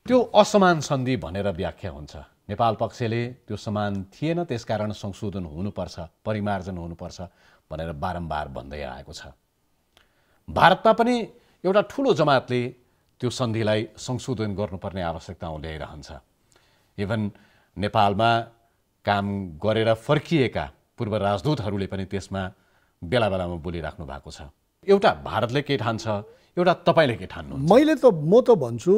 त्यो असमान सन्धि भनेर व्याख्या हुन्छ। नेपाल पक्षले त्यो समान थिएन, त्यसकारण संशोधन हुनुपर्छ, परिमार्जन हुनुपर्छ भनेर बारम्बार भन्दै आएको छ। भारतमा पनि एउटा ठुलो जमातले त्यो सन्धिलाई संशोधन गर्नुपर्ने आवश्यकता ल्याइरहन्छ। इभन नेपालमा काम गरेर फर्किएका पूर्व राजदूतहरूले पनि त्यसमा बेला बेलामा बोलिराख्नु भएको छ। एउटा भारतले के ठान्छ, एउटा तपाईँले के ठान्नुहुन्छ? म त भन्छु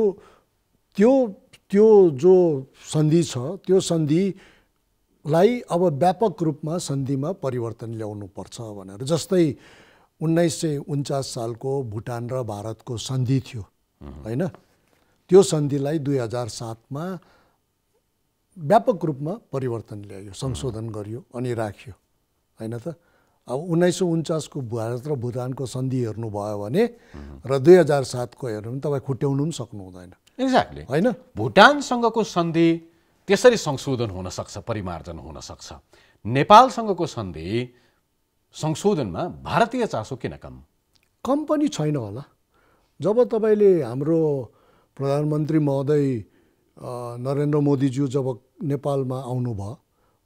त्यो जो सन्धि छ, त्यो सन्धिलाई अब व्यापक रूपमा सन्धिमा परिवर्तन ल्याउनुपर्छ भनेर। जस्तै 1949 सालको भुटान र भारतको सन्धि थियो होइन, त्यो सन्धिलाई 2007 मा व्यापक रूपमा परिवर्तन ल्यायो, संशोधन गरियो अनि राखियो होइन त। अब 1949 को भारत र भुटानको सन्धि हेर्नुभयो भने र 2007 को हेर्नु भने तपाईँ खुट्याउनु पनि सक्नु हुँदैन। एक्ज्याक्टली होइन। भुटानसँगको सन्धि त्यसरी संशोधन हुन सक्छ, परिमार्जन हुन सक्छ। नेपालसँगको सन्धि संशोधनमा भारतीय चासो किन कम पनि छैन होला। जब तपाईँले हाम्रो प्रधानमन्त्री महोदय नरेन्द्र मोदीज्यू जब नेपालमा आउनुभयो,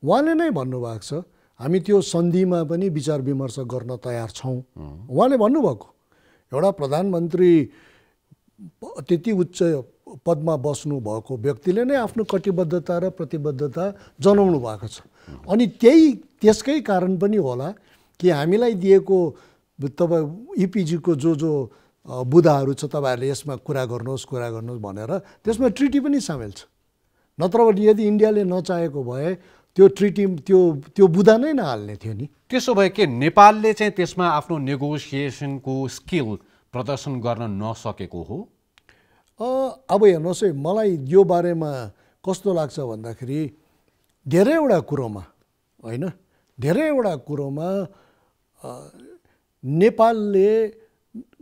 उहाँले नै भन्नुभएको छ हामी त्यो सन्धिमा पनि विचार विमर्श गर्न तयार छौँ। उहाँले भन्नुभएको, एउटा प्रधानमन्त्री त्यति उच्च पदमा बस्नु भएको व्यक्तिले नै आफ्नो कटिबद्धता र प्रतिबद्धता जनाउनु भएको छ। अनि त्यसकै कारण पनि होला कि हामीलाई दिएको तपाईँ इपिजीको जो बुदाहरू छ, तपाईँहरूले यसमा कुरा गर्नुहोस् भनेर त्यसमा ट्रिटी पनि सामेल छ। नत्र भने यदि इन्डियाले नचाहेको भए त्यो ट्रिटी त्यो बुदा नै नहाल्ने थियो नि। त्यसो भए के नेपालले चाहिँ त्यसमा आफ्नो नेगोसिएसनको स्किल प्रदर्शन गर्न नसकेको हो? अब हेर्नुहोस् है, मलाई यो बारेमा कस्तो लाग्छ भन्दाखेरि धेरैवटा कुरोमा होइन, धेरैवटा कुरोमा नेपालले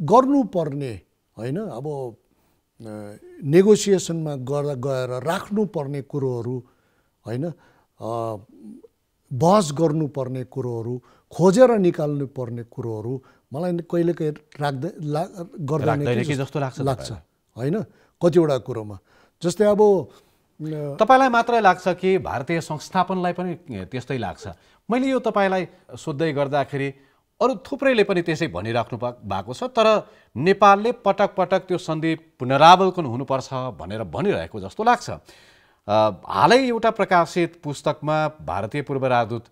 गर्नुपर्ने होइन, अब नेगोसिएसनमा गएर राख्नुपर्ने कुरोहरू होइन, बहस गर्नुपर्ने कुरोहरू, खोजेर निकाल्नु पर्ने कुरोहरू मलाई कहिलेकाहीँ गर्दैन कि जस्तो लाग्छ होइन। कतिवटा कुरोमा जस्तै अब तपाईँलाई मात्रै लाग्छ कि भारतीय संस्थापनलाई पनि त्यस्तै लाग्छ? मैले यो तपाईँलाई सोध्दै गर्दाखेरि अरू थुप्रैले पनि त्यसै भनिराख्नु भएको छ, तर नेपालले पटक पटक त्यो सन्धि पुनरावलोकन हुनुपर्छ भनेर भनिरहेको जस्तो लाग्छ। हालै एउटा प्रकाशित पुस्तकमा भारतीय पूर्व राजदूत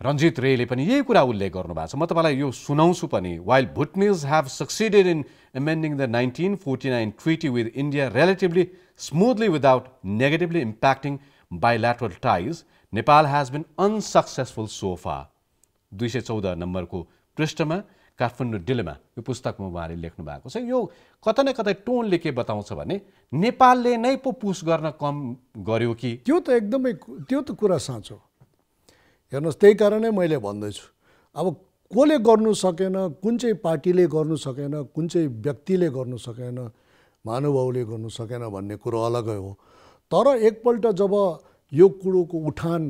रञ्जित रेले पनि यही कुरा उल्लेख गर्नुभएको छ। म तपाईँलाई यो सुनाउँछु पनि। While Bhutanese have succeeded in amending the 1949 treaty with India relatively smoothly without negatively impacting bilateral ties, Nepal has been unsuccessful so far. 214 नम्बरको पृष्ठमा काठमाडौँ डिलेमा यो पुस्तकमा उहाँले लेख्नु भएको छ। यो कतै न कतै टोनले के बताउँछ भने नेपालले नै पो पुस गर्न कम गर्यो कि? त्यो त एकदमै त्यो त कुरा साँचो। हेर्नुहोस्, त्यही कारणै मैले भन्दैछु, अब कसले गर्नु सकेन, कुन चाहिँ पार्टीले गर्नु सकेन, कुन चाहिँ व्यक्तिले गर्नु सकेन, महानुभावले गर्नु सकेन भन्ने कुरो अलगै हो। तर एकपल्ट जब यो कुरोको उठान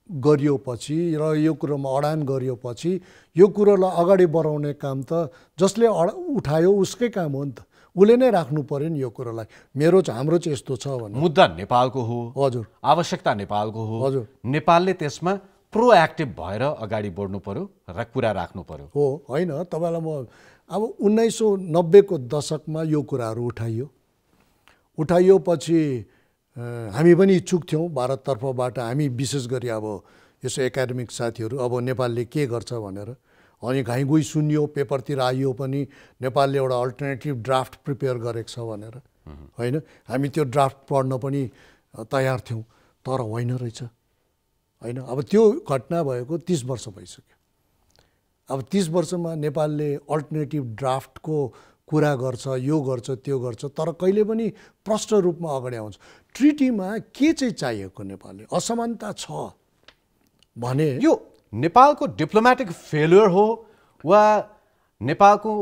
गरियोपछि र यो कुरोमा अडान गरियोपछि यो कुरोलाई अगाडि बढाउने काम त जसले उठायो उसकै काम हो नि त। उसले नै राख्नु पर्यो नि यो कुरोलाई, हाम्रो चाहिँ यस्तो छ भने। मुद्दा नेपालको हो, हजुर, आवश्यकता नेपालको हो, हजुर, नेपालले त्यसमा प्रोएक्टिभ भएर अगाडि बढ्नु पर्यो र कुरा राख्नु पर्यो हो। होइन, तपाईँलाई म अब 1990 को दशकमा यो कुराहरू उठाइयो पछि हामी पनि इच्छुक थियौँ भारततर्फबाट। हामी विशेष गरी अब यसो एकाडेमिक साथीहरू अब नेपालले के गर्छ भनेर, अनि घाइगुई सुनियो, पेपरतिर आइयो पनि नेपालले एउटा अल्टरनेटिभ ड्राफ्ट प्रिपेयर गरेको छ भनेर। होइन, हामी त्यो ड्राफ्ट पढ्न पनि तयार थियौँ, तर होइन रहेछ। होइन, अब त्यो घटना भएको 30 वर्ष भइसक्यो। अब 30 वर्षमा नेपालले अल्टरनेटिभ ड्राफ्टको कुरा गर्छ, यो गर्छ, त्यो गर्छ, तर कहिले पनि प्रष्ट रूपमा अगाडि आउँछ। ट्रिटीमा के चाहिँ चाहिएको नेपालले? असमानता छ भने यो नेपालको डिप्लोमेटिक फेल्युर हो वा नेपालको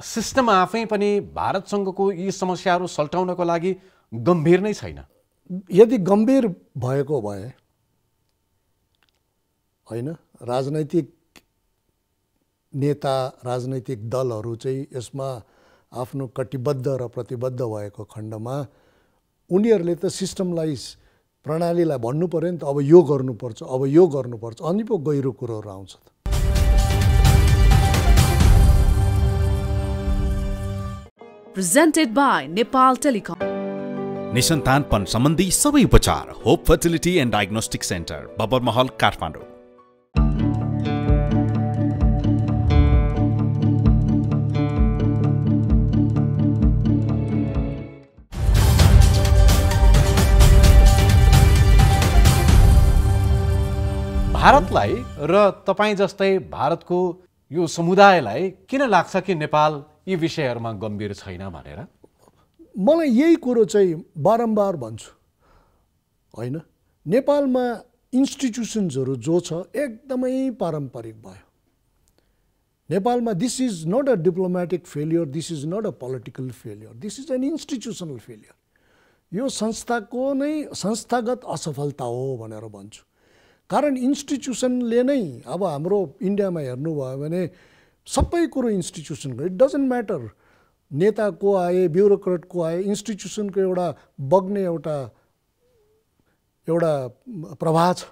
सिस्टम आफै पनि भारतसँगको यी समस्याहरू सल्टाउनको लागि गम्भीर नै छैन? यदि गम्भीर भएको भए होइन, राजनैतिक नेता, राजनैतिक दलहरू चाहिँ यसमा आफ्नो कटिबद्ध र प्रतिबद्ध भएको खण्डमा उनीहरूले त सिस्टमलाई, प्रणालीलाई भन्नु पर्यो नि त, अब यो गर्नुपर्छ, अब यो गर्नुपर्छ, अनि पो गहिरो कुरोहरू आउँछ त। Presented by Nepal Telecom. निसन्तानपन सम्बन्धी सबै उपचार Hope Fertility and Diagnostic Centre, Babar Mahal, Kathmandu. भारतलाई र तपाईँ जस्तै भारतको यो समुदायलाई किन लाग्छ कि नेपाल यी विषयहरूमा गम्भीर छैन भनेर? मलाई यही कुरो चाहिँ बारम्बार भन्छु। होइन, नेपालमा इन्स्टिट्युसन्सहरू जो छ एकदमै पारम्परिक भयो। नेपालमा this is not a diplomatic failure, this is not a political failure, this is an institutional failure. यो संस्थाको नै संस्थागत असफलता हो भनेर भन्छु। कारण इन्स्टिट्युसनले नै, अब हाम्रो इन्डियामा हेर्नुभयो भने सबै कुरो इन्स्टिट्युसनको, इट डजन्ट म्याटर नेता को आए, ब्युरोक्रेट को आए, इन्स्टिट्युसनको एउटा बग्ने एउटा प्रवाह छ,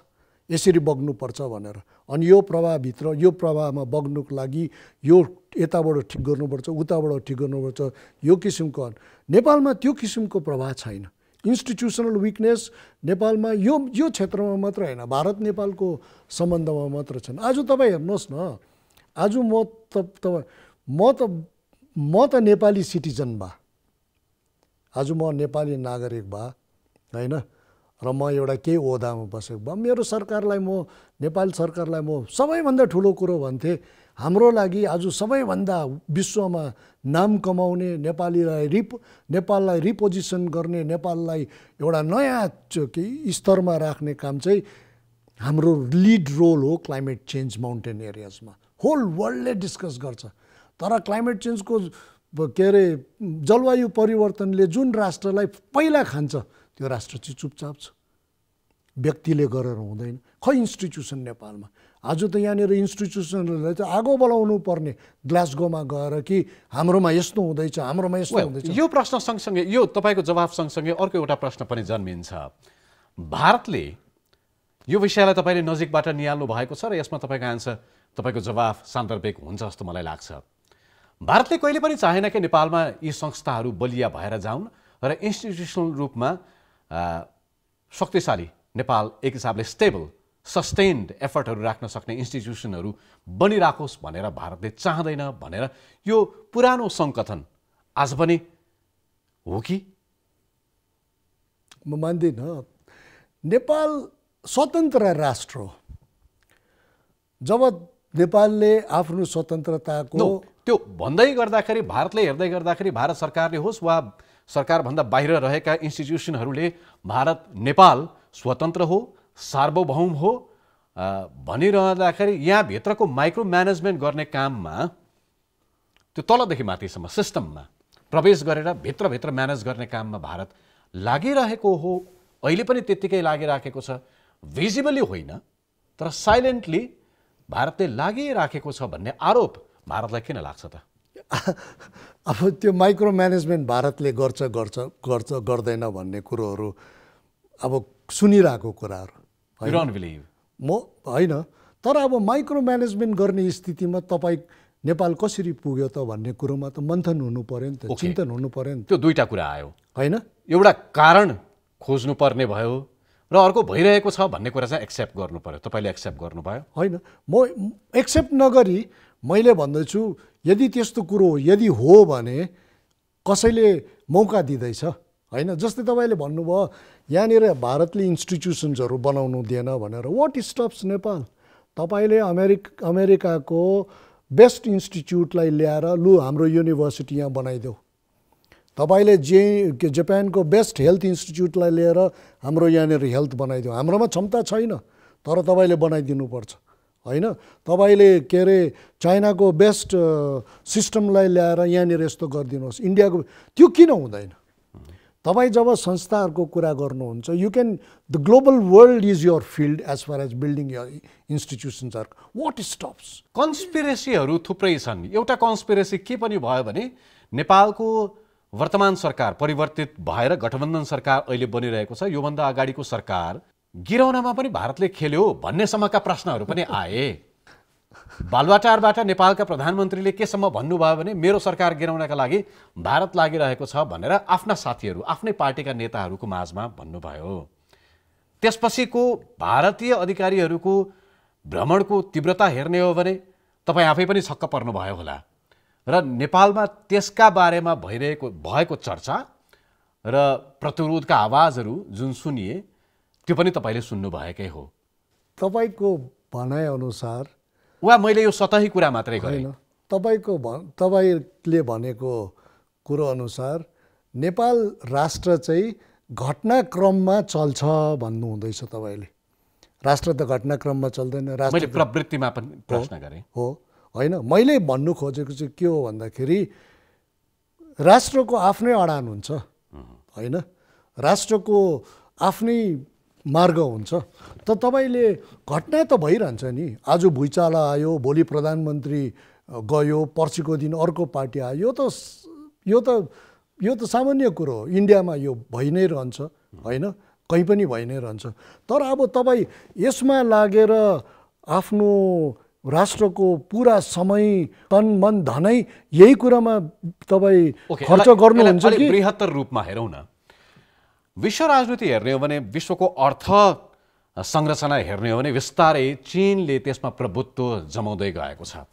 यसरी बग्नुपर्छ भनेर। अनि यो प्रवाहभित्र, यो प्रवाहमा बग्नुको लागि यो यताबाट ठिक गर्नुपर्छ, उताबाट ठिक गर्नुपर्छ, यो किसिमको। नेपालमा त्यो किसिमको प्रवाह छैन। इन्स्टिट्युसनल विकनेस नेपालमा यो क्षेत्रमा मात्र होइन, भारत नेपालको सम्बन्धमा मात्र छैन। आज तपाईँ हेर्नुहोस् न, आज म त नेपाली सिटिजन भए, आज म नेपाली नागरिक भए होइन, र म एउटा केही ओहदामा बसेको भए, मेरो सरकारलाई म, नेपाली सरकारलाई म सबैभन्दा ठुलो कुरो भन्थेँ, हाम्रो लागि आज सबैभन्दा विश्वमा नाम कमाउने, नेपाललाई रिपोजिसन गर्ने, नेपाललाई एउटा नयाँ स्तरमा राख्ने काम चाहिँ हाम्रो लिड रोल हो क्लाइमेट चेन्ज माउन्टेन एरियाजमा। होल वर्ल्डले डिस्कस गर्छ, तर क्लाइमेट चेन्जको के अरे जलवायु परिवर्तनले जुन राष्ट्रलाई पहिला खान्छ त्यो राष्ट्र चाहिँ चुपचाप छ, व्यक्तिले गरेर हुँदैन। खै इन्स्टिट्युसन नेपालमा आज त यहाँनिर इन्स्टिट्युसनहरूलाई चाहिँ आगो बढाउनु पर्ने ग्लासगोमा गएर कि हाम्रोमा यस्तो हुँदैछ, हाम्रोमा यस्तो हुँदैछ। यो प्रश्न सँगसँगै, यो तपाईँको जवाफ सँगसँगै अर्को एउटा प्रश्न पनि जन्मिन्छ। भारतले यो विषयलाई तपाईँले नजिकबाट निहाल्नु भएको छ र यसमा तपाईँको आन्सर, तपाईँको जवाफ सान्दर्भिक हुन्छ जस्तो मलाई लाग्छ। भारतले कहिले पनि चाहेन कि नेपालमा यी संस्थाहरू बलिया भएर जाउन् र इन्स्टिट्युसनल रूपमा शक्तिशाली नेपाल, एक हिसाबले स्टेबल सस्टेन्ड एफर्टहरू राख्न सक्ने इन्स्टिट्युसनहरू बनिराखोस् भनेर भारतले चाहँदैन भनेर यो पुरानो सङ्कथन आज पनि हो कि? म मान्दिनँ। नेपाल स्वतन्त्र राष्ट्र हो। जब नेपालले आफ्नो स्वतन्त्रताको त्यो भन्दै गर्दाखेरि भारतले हेर्दै गर्दाखेरि भारत सरकारले होस् वा सरकारभन्दा बाहिर रहेका इन्स्टिट्युसनहरूले भारत नेपाल स्वतन्त्र हो, सार्वभौम हो भनिरहँदाखेरि यहाँभित्रको माइक्रो म्यानेजमेन्ट गर्ने काममा त्यो तलदेखि माथिसम्म सिस्टममा प्रवेश गरेर भित्रभित्र म्यानेज गर्ने काममा भारत लागिरहेको हो। अहिले पनि त्यत्तिकै लागिराखेको छ। भिजिबली होइन तर साइलेन्टली भारतले लागिराखेको छ भन्ने आरोप भारतलाई किन लाग्छ त? अब त्यो माइक्रो म्यानेजमेन्ट भारतले गर्दैन भन्ने कुरोहरू अब सुनिरहेको कुराहरू म होइन। तर अब माइक्रो म्यानेजमेन्ट गर्ने स्थितिमा तपाईँ नेपाल कसरी पुग्यो त भन्ने कुरोमा त मन्थन हुनु पर्यो नि त, चिन्तन हुनु पर्यो नि। त्यो दुईटा कुरा आयो होइन। एउटा कारण खोज्नुपर्ने भयो र अर्को भइरहेको छ भन्ने कुरा चाहिँ एक्सेप्ट गर्नु पर्यो। तपाईँले एक्सेप्ट गर्नुभयो? होइन, म एक्सेप्ट नगरी मैले भन्दैछु यदि त्यस्तो कुरो यदि हो भने कसैले मौका दिँदैछ होइन। जस्तै तपाईँले भन्नुभयो यहाँनिर भारतले इन्स्टिट्युसन्सहरू बनाउनु दिएन भनेर। What stops Nepal? तपाईँले अमेरिकाको बेस्ट इन्स्टिट्युटलाई ल्याएर लु हाम्रो युनिभर्सिटी यहाँ बनाइदेऊ। तपाईँले जापानको बेस्ट हेल्थ इन्स्टिट्युटलाई लिएर हाम्रो यहाँनिर हेल्थ बनाइदियो। हाम्रोमा क्षमता छैन तर तपाईँले बनाइदिनुपर्छ होइन। तपाईँले के अरे चाइनाको बेस्ट सिस्टमलाई ल्याएर यहाँनिर यस्तो गरिदिनुहोस्। इन्डियाको त्यो किन हुँदैन? तपाईँ जब संस्थाहरूको कुरा गर्नुहुन्छ you can the global world is your field as far as building your institutions are. What stops? कन्सपिरेसीहरू थुप्रै छन्। एउटा कन्सपिरेसी के पनि भयो भने नेपालको वर्तमान सरकार परिवर्तित भएर गठबन्धन सरकार अहिले बनिरहेको छ, योभन्दा अगाडिको सरकार गिराउनमा पनि भारतले खेल्यो भन्नेसम्मका प्रश्नहरू पनि आए। बालुवाटारबाट नेपालका प्रधानमन्त्रीले केसम्म भन्नुभयो भने मेरो सरकार गिराउनका लागि भारत लागिरहेको छ भनेर आफ्ना साथीहरू आफ्नै पार्टीका नेताहरूको माझमा भन्नुभयो। त्यसपछिको भारतीय अधिकारीहरूको भ्रमणको तीव्रता हेर्ने हो भने तपाईँ आफै पनि छक्क पर्नुभयो होला र नेपालमा त्यसका बारेमा भएको चर्चा र प्रतिरोधका आवाजहरू जुन सुनिए त्यो पनि तपाईँले सुन्नुभएकै हो। तपाईँको भनाइअनुसार वा मैले यो सतही कुरा मात्रै गरेँ? तपाईँले भनेको कुरो अनुसार नेपाल राष्ट्र चाहिँ घटनाक्रममा चल्छ भन्नुहुँदैछ तपाईँले। राष्ट्र त घटनाक्रममा चल्दैन। मैले प्रवृत्तिमा पनि प्रश्न गरेँ हो होइन। मैले भन्नु खोजेको चाहिँ के हो भन्दाखेरि राष्ट्रको आफ्नै अडान हुन्छ होइन। राष्ट्रको आफ्नै मार्ग हुन्छ। त तपाईँले घटना त भइरहन्छ नि। आज भुइँचालो आयो, भोलि प्रधानमन्त्री गयो, पर्सिको दिन अर्को पार्टी आयो। यो त सामान्य कुरो हो। इन्डियामा यो भइ नै रहन्छ होइन, कहीँ पनि भइ नै रहन्छ। तर अब तपाईँ यसमा लागेर आफ्नो राष्ट्रको पुरा समय तन मन धनै यही कुरामा तपाईँ खर्च गर्नुहुन्छ कि? बृहत्तर रूपमा हेरौँ न, विश्व राजनीति हेर्ने हो भने, विश्वको अर्थ संरचना हेर्ने हो भने बिस्तारै चीनले त्यसमा प्रभुत्व जमाउँदै गएको छ।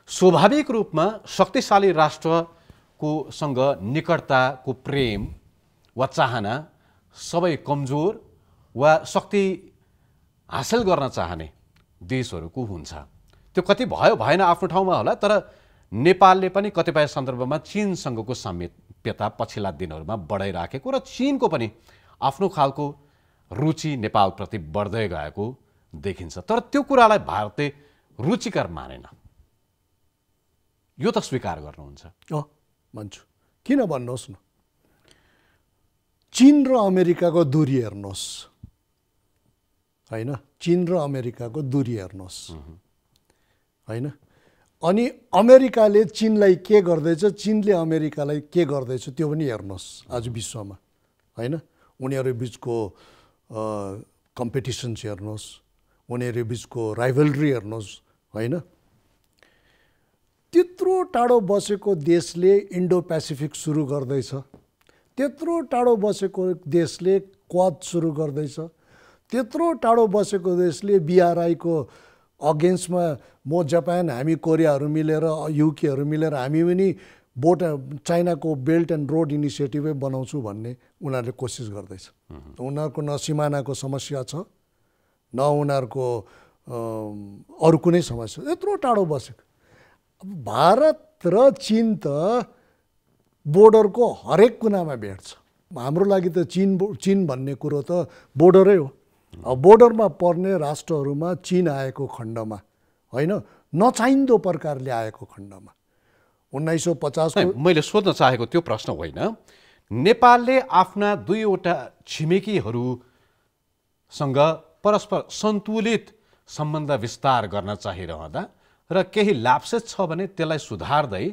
स्वाभाविक रूपमा शक्तिशाली राष्ट्रको सँग निकटताको प्रेम वा चाहना सबै कमजोर वा शक्ति हासिल गर्न चाहने देशहरूको हुन्छ। त्यो कति भयो भएन आफ्नो ठाउँमा होला, तर नेपालले पनि कतिपय सन्दर्भमा चीनसँगको सामिप्यता पछिल्ला दिनहरूमा बढाइराखेको र चीनको पनि आफ्नो खालको रुचि नेपालप्रति बढ्दै गएको देखिन्छ। तर त्यो कुरालाई भारतले रुचिकर मानेन। यो त स्वीकार गर्नुहुन्छ? भन्छु। किन भन्नुहोस् न, चीन र अमेरिकाको दूरी हेर्नुहोस् होइन। चीन र अमेरिकाको दूरी हेर्नुहोस् होइन। अनि अमेरिकाले चीनलाई के गर्दैछ, चीनले अमेरिकालाई के गर्दैछ त्यो पनि हेर्नुहोस् आज विश्वमा होइन। उनीहरू बिचको कम्पिटिसन्स हेर्नुहोस्, उनीहरू बिचको राइभलरी हेर्नुहोस् होइन। त्यत्रो टाढो बसेको देशले इन्डो पेसिफिक सुरु गर्दैछ, त्यत्रो टाढो बसेको देशले क्वाड सुरु गर्दैछ, त्यत्रो टाढो बसेको देशले BRI-को अगेन्स्टमा म जापान, हामी कोरियाहरू मिलेर, युकेहरू मिलेर हामी पनि चाइनाको बेल्ट एन्ड रोड इनिसिएटिभै बनाउँछु भन्ने उनीहरूले कोसिस गर्दैछ। उनीहरूको न सिमानाको समस्या छ, न उनीहरूको अरू कुनै समस्या। यत्रो टाढो बसेको। अब भारत र चीन त बोर्डरको हरेक कुनामा भेट्छ। हाम्रो लागि त चीन भन्ने कुरो त बोर्डरै हो। अब बोर्डरमा पर्ने राष्ट्रहरूमा चीन आएको खण्डमा, होइन, नचाहिँदो प्रकारले आएको खण्डमा 1950 मैले सोध्न चाहेको त्यो प्रश्न होइन। नेपालले आफ्ना दुईवटा छिमेकीहरूसँग परस्पर सन्तुलित सम्बन्ध विस्तार गर्न चाहिरहँदा र केही ल्याप्सेस छ भने त्यसलाई सुधार्दै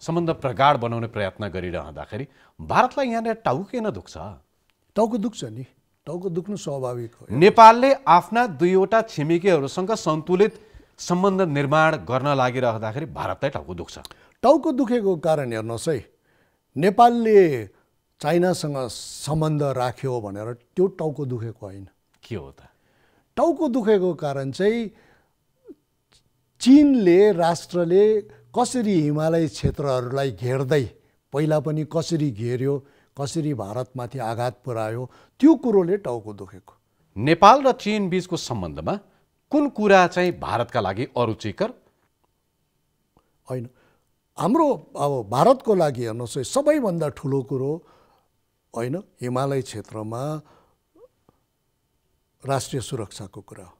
सम्बन्ध प्रगाढ बनाउने प्रयत्न गरिरहँदाखेरि भारतलाई यहाँनिर टाउको किन दुख्छ? टाउको दुख्छ नि, टाउको दुख्नु स्वाभाविक हो। नेपालले आफ्ना दुईवटा छिमेकीहरूसँग सन्तुलित सम्बन्ध निर्माण गर्न लागिरहँदाखेरि भारतलाई टाउको दुख्छ। टाउको दुखेको कारण हेर्नुहोस् है, नेपालले चाइनासँग सम्बन्ध राख्यो भनेर त्यो टाउको दुखेको होइन। के हो त? टाउको दुखेको कारण चाहिँ चीनले, राष्ट्रले कसरी हिमालय क्षेत्रहरूलाई घेर्दै पहिला पनि कसरी घेर्यो, कसरी भारतमाथि आघात पुर्यायो, त्यो कुरोले टाउको दुखेको। नेपाल र चीन बीचको सम्बन्धमा कुन कुरा चाहिँ भारतका लागि अरुचिकर? होइन, हाम्रो अब भारतको लागि हेर्नुहोस् है, सबैभन्दा ठुलो कुरो होइन हिमालय क्षेत्रमा राष्ट्रिय सुरक्षाको कुरा हो।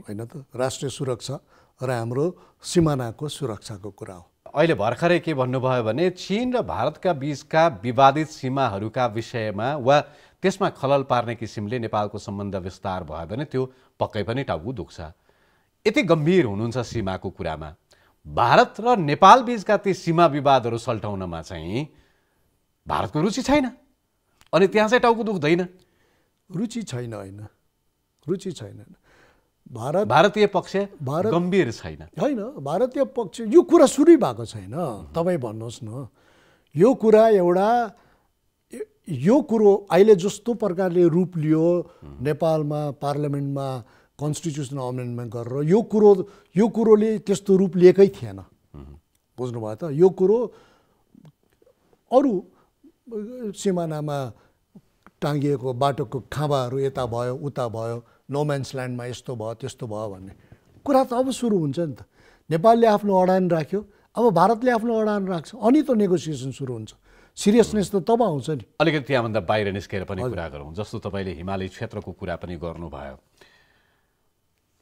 होइन त, राष्ट्रिय सुरक्षा र हाम्रो सिमानाको सुरक्षाको कुरा हो। अहिले भर्खरै के भन्नुभयो भने चीन र भारतका बीचका विवादित सीमाहरूका विषयमा वा त्यसमा खलल पार्ने किसिमले नेपालको सम्बन्ध विस्तार भयो भने त्यो पक्कै पनि टाउको दुख्छ। यति गम्भीर हुनुहुन्छ सीमाको कुरामा। भारत र नेपाल बीचका ती सीमा विवादहरू सल्टाउनमा चाहिँ भारतको रुचि छैन, अनि त्यहाँ चाहिँ टाउको दुख्दैन। रुचि छैन होइन, रुचि छैन। भारतीय पक्ष गम्भीर छैन। होइन, भारतीय पक्ष यो कुरा सुरु भएको छैन। तपाईँ भन्नुहोस् न, यो कुरा एउटा, यो कुरो अहिले जस्तो प्रकारले रूप लियो नेपालमा पार्लियामेन्टमा कन्स्टिट्युसनल अमेन्डमेन्ट गरेर, यो कुरोले त्यस्तो रूप लिएकै थिएन। बुझ्नुभयो त? यो कुरो अरू सिमानामा टाँगिएको बाटोको खाँबाहरू यता भयो उता भयो, नोम्यान्स ल्यान्डमा यस्तो भयो त्यस्तो भयो भन्ने कुरा त अब सुरु हुन्छ नि त। नेपालले आफ्नो अडान राख्यो, अब भारतले आफ्नो अडान राख्छ, अनि त नेगोसिएसन सुरु हुन्छ। सिरियसनेस त तब आउँछ नि। अलिकति त्यहाँभन्दा बाहिर निस्केर पनि कुरा गरौँ। जस्तो तपाईँले हिमाली क्षेत्रको कुरा पनि गर्नुभयो।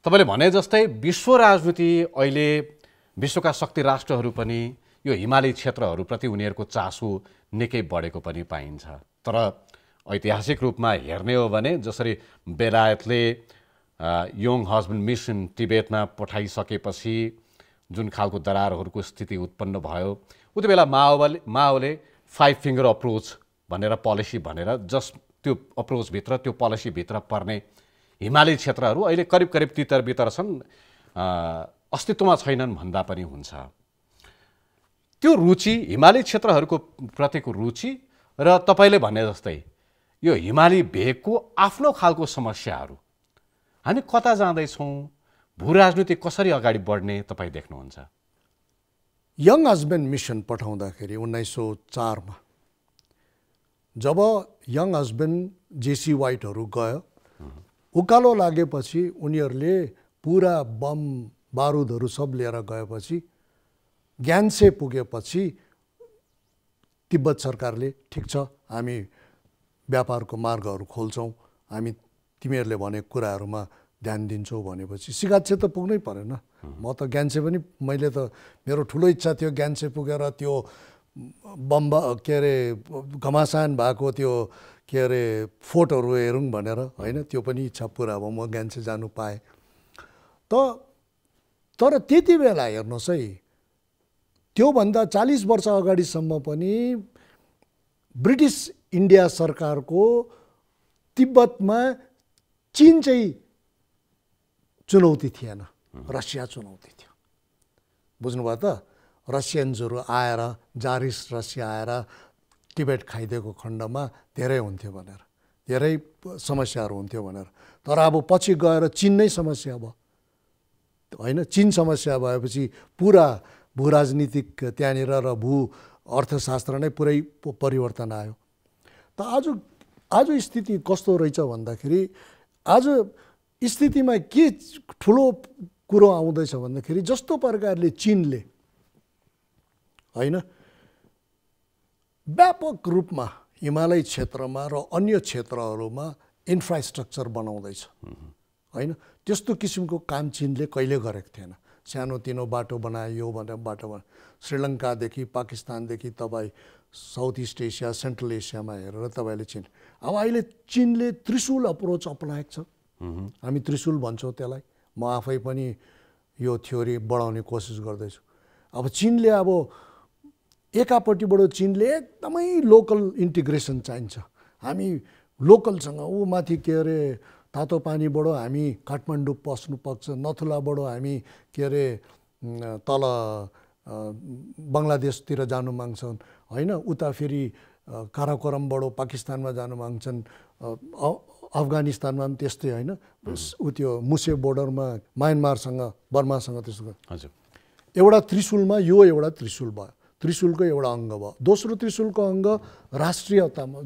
तपाईँले भने जस्तै विश्व राजनीति अहिले विश्वका शक्ति राष्ट्रहरू पनि यो हिमाली क्षेत्रहरूप्रति उनीहरूको चासो निकै बढेको पनि पाइन्छ। तर ऐतिहासिक रूपमा हेर्ने हो भने जसरी बेलायतले योङ हस्बेन्ड मिसन तिब्बतमा पठाइसकेपछि जुन खालको दरारहरूको स्थिति उत्पन्न भयो, उति बेला माओले 5 फिङ्गर अप्रोच भनेर पोलिसी भनेर त्यो अप्रोचभित्र, त्यो पोलिसीभित्र पर्ने हिमाली क्षेत्रहरू अहिले करिब करिब तितर-बितर छन्, अस्तित्वमा छैनन् भन्दा पनि हुन्छ। त्यो रुचि, हिमाली क्षेत्रहरूको प्रतिको रुचि र तपाईँले भने जस्तै यो हिमाली भेगको आफ्नो खालको समस्याहरू, हामी कता जाँदैछौँ, भू राजनीति कसरी अगाडि बढ्ने तपाईँ देख्नुहुन्छ? यङ हस्बेन्ड मिसन पठाउँदाखेरि 1904 मा जब यङ हस्बेन्ड जेसी वाइटहरू गयो, उकालो लागेपछि उनीहरूले पुरा बम बारुदहरू सब लिएर गएपछि ग्यान्से पुगेपछि तिब्बत सरकारले ठिक छ हामी व्यापारको मार्गहरू खोल्छौँ, हामी तिमीहरूले भनेको कुराहरूमा ध्यान दिन्छौँ भनेपछि सिगाच्छे त पुग्नै परेन। म त ग्यान्से पनि, मैले त मेरो ठुलो इच्छा थियो ग्यान्से पुगेर त्यो बम्बा के अरे घमासान भएको त्यो के अरे फोर्टहरू हेरौँ भनेर, होइन, त्यो पनि इच्छा पुरा भयो, म ग्यान्से जानु पाएँ। तर त्यति बेला हेर्नुहोस् है, त्योभन्दा 40 वर्ष अगाडिसम्म पनि ब्रिटिस इन्डिया सरकारको तिब्बतमा चीन चाहिँ चुनौती थिएन, रसिया चुनौती थियो। बुझ्नुभयो त? रसियन्सहरू आएर, जारिस रसिया आएर टिबेट खाइदिएको खण्डमा धेरै हुन्थ्यो भनेर। धेरै समस्याहरू हुन्थ्यो भनेर। तर अब पछि गएर चीन नै समस्या भयो होइन। चीन समस्या भएपछि पुरा भू राजनीतिक त्यहाँनिर र भू अर्थशास्त्र नै पुरै परिवर्तन आयो। त आज स्थिति कस्तो रहेछ भन्दाखेरि आज स्थितिमा के ठुलो कुरो आउँदैछ भन्दाखेरि जस्तो प्रकारले चीनले होइन व्यापक रूपमा हिमालय क्षेत्रमा र अन्य क्षेत्रहरूमा इन्फ्रास्ट्रक्चर बनाउँदैछ होइन, त्यस्तो किसिमको काम चीनले कहिले गरेको थिएन। सानोतिनो बाटो बनायो भनेर बाटो बनायो। श्रीलङ्कादेखि पाकिस्तानदेखि तपाईँ साउथ इस्ट एसिया सेन्ट्रल एसियामा हेरेर तपाईँले चीन अब अहिले चीनले त्रिशूल अप्रोच अपनाएको छ। हामी त्रिशूल भन्छौँ त्यसलाई। म आफै पनि यो थ्योरी बढाउने कोसिस गर्दैछु। अब चीनले अब एकापट्टिबाट चीनले एकदमै लोकल इन्टिग्रेसन चाहिन्छ। हामी लोकलसँग ऊ माथि के अरे तातो पानीबाट हामी काठमाडौँ पस्नु पर्छ, नथुलाबाट हामी के अरे तल बङ्गलादेशतिर जानु माग्छन् होइन, उता फेरि काराकोरमबाट पाकिस्तानमा जानु माग्छन्, अफगानिस्तानमा पनि त्यस्तै होइन। ऊ त्यो मुसे बोर्डरमा म्यानमारसँग बर्मासँग त्यस्तो। हजुर, एउटा त्रिशूलमा यो एउटा त्रिशूल भयो, त्रिशूलको एउटा अङ्ग भयो। दोस्रो त्रिशूलको अङ्ग राष्ट्रियतामा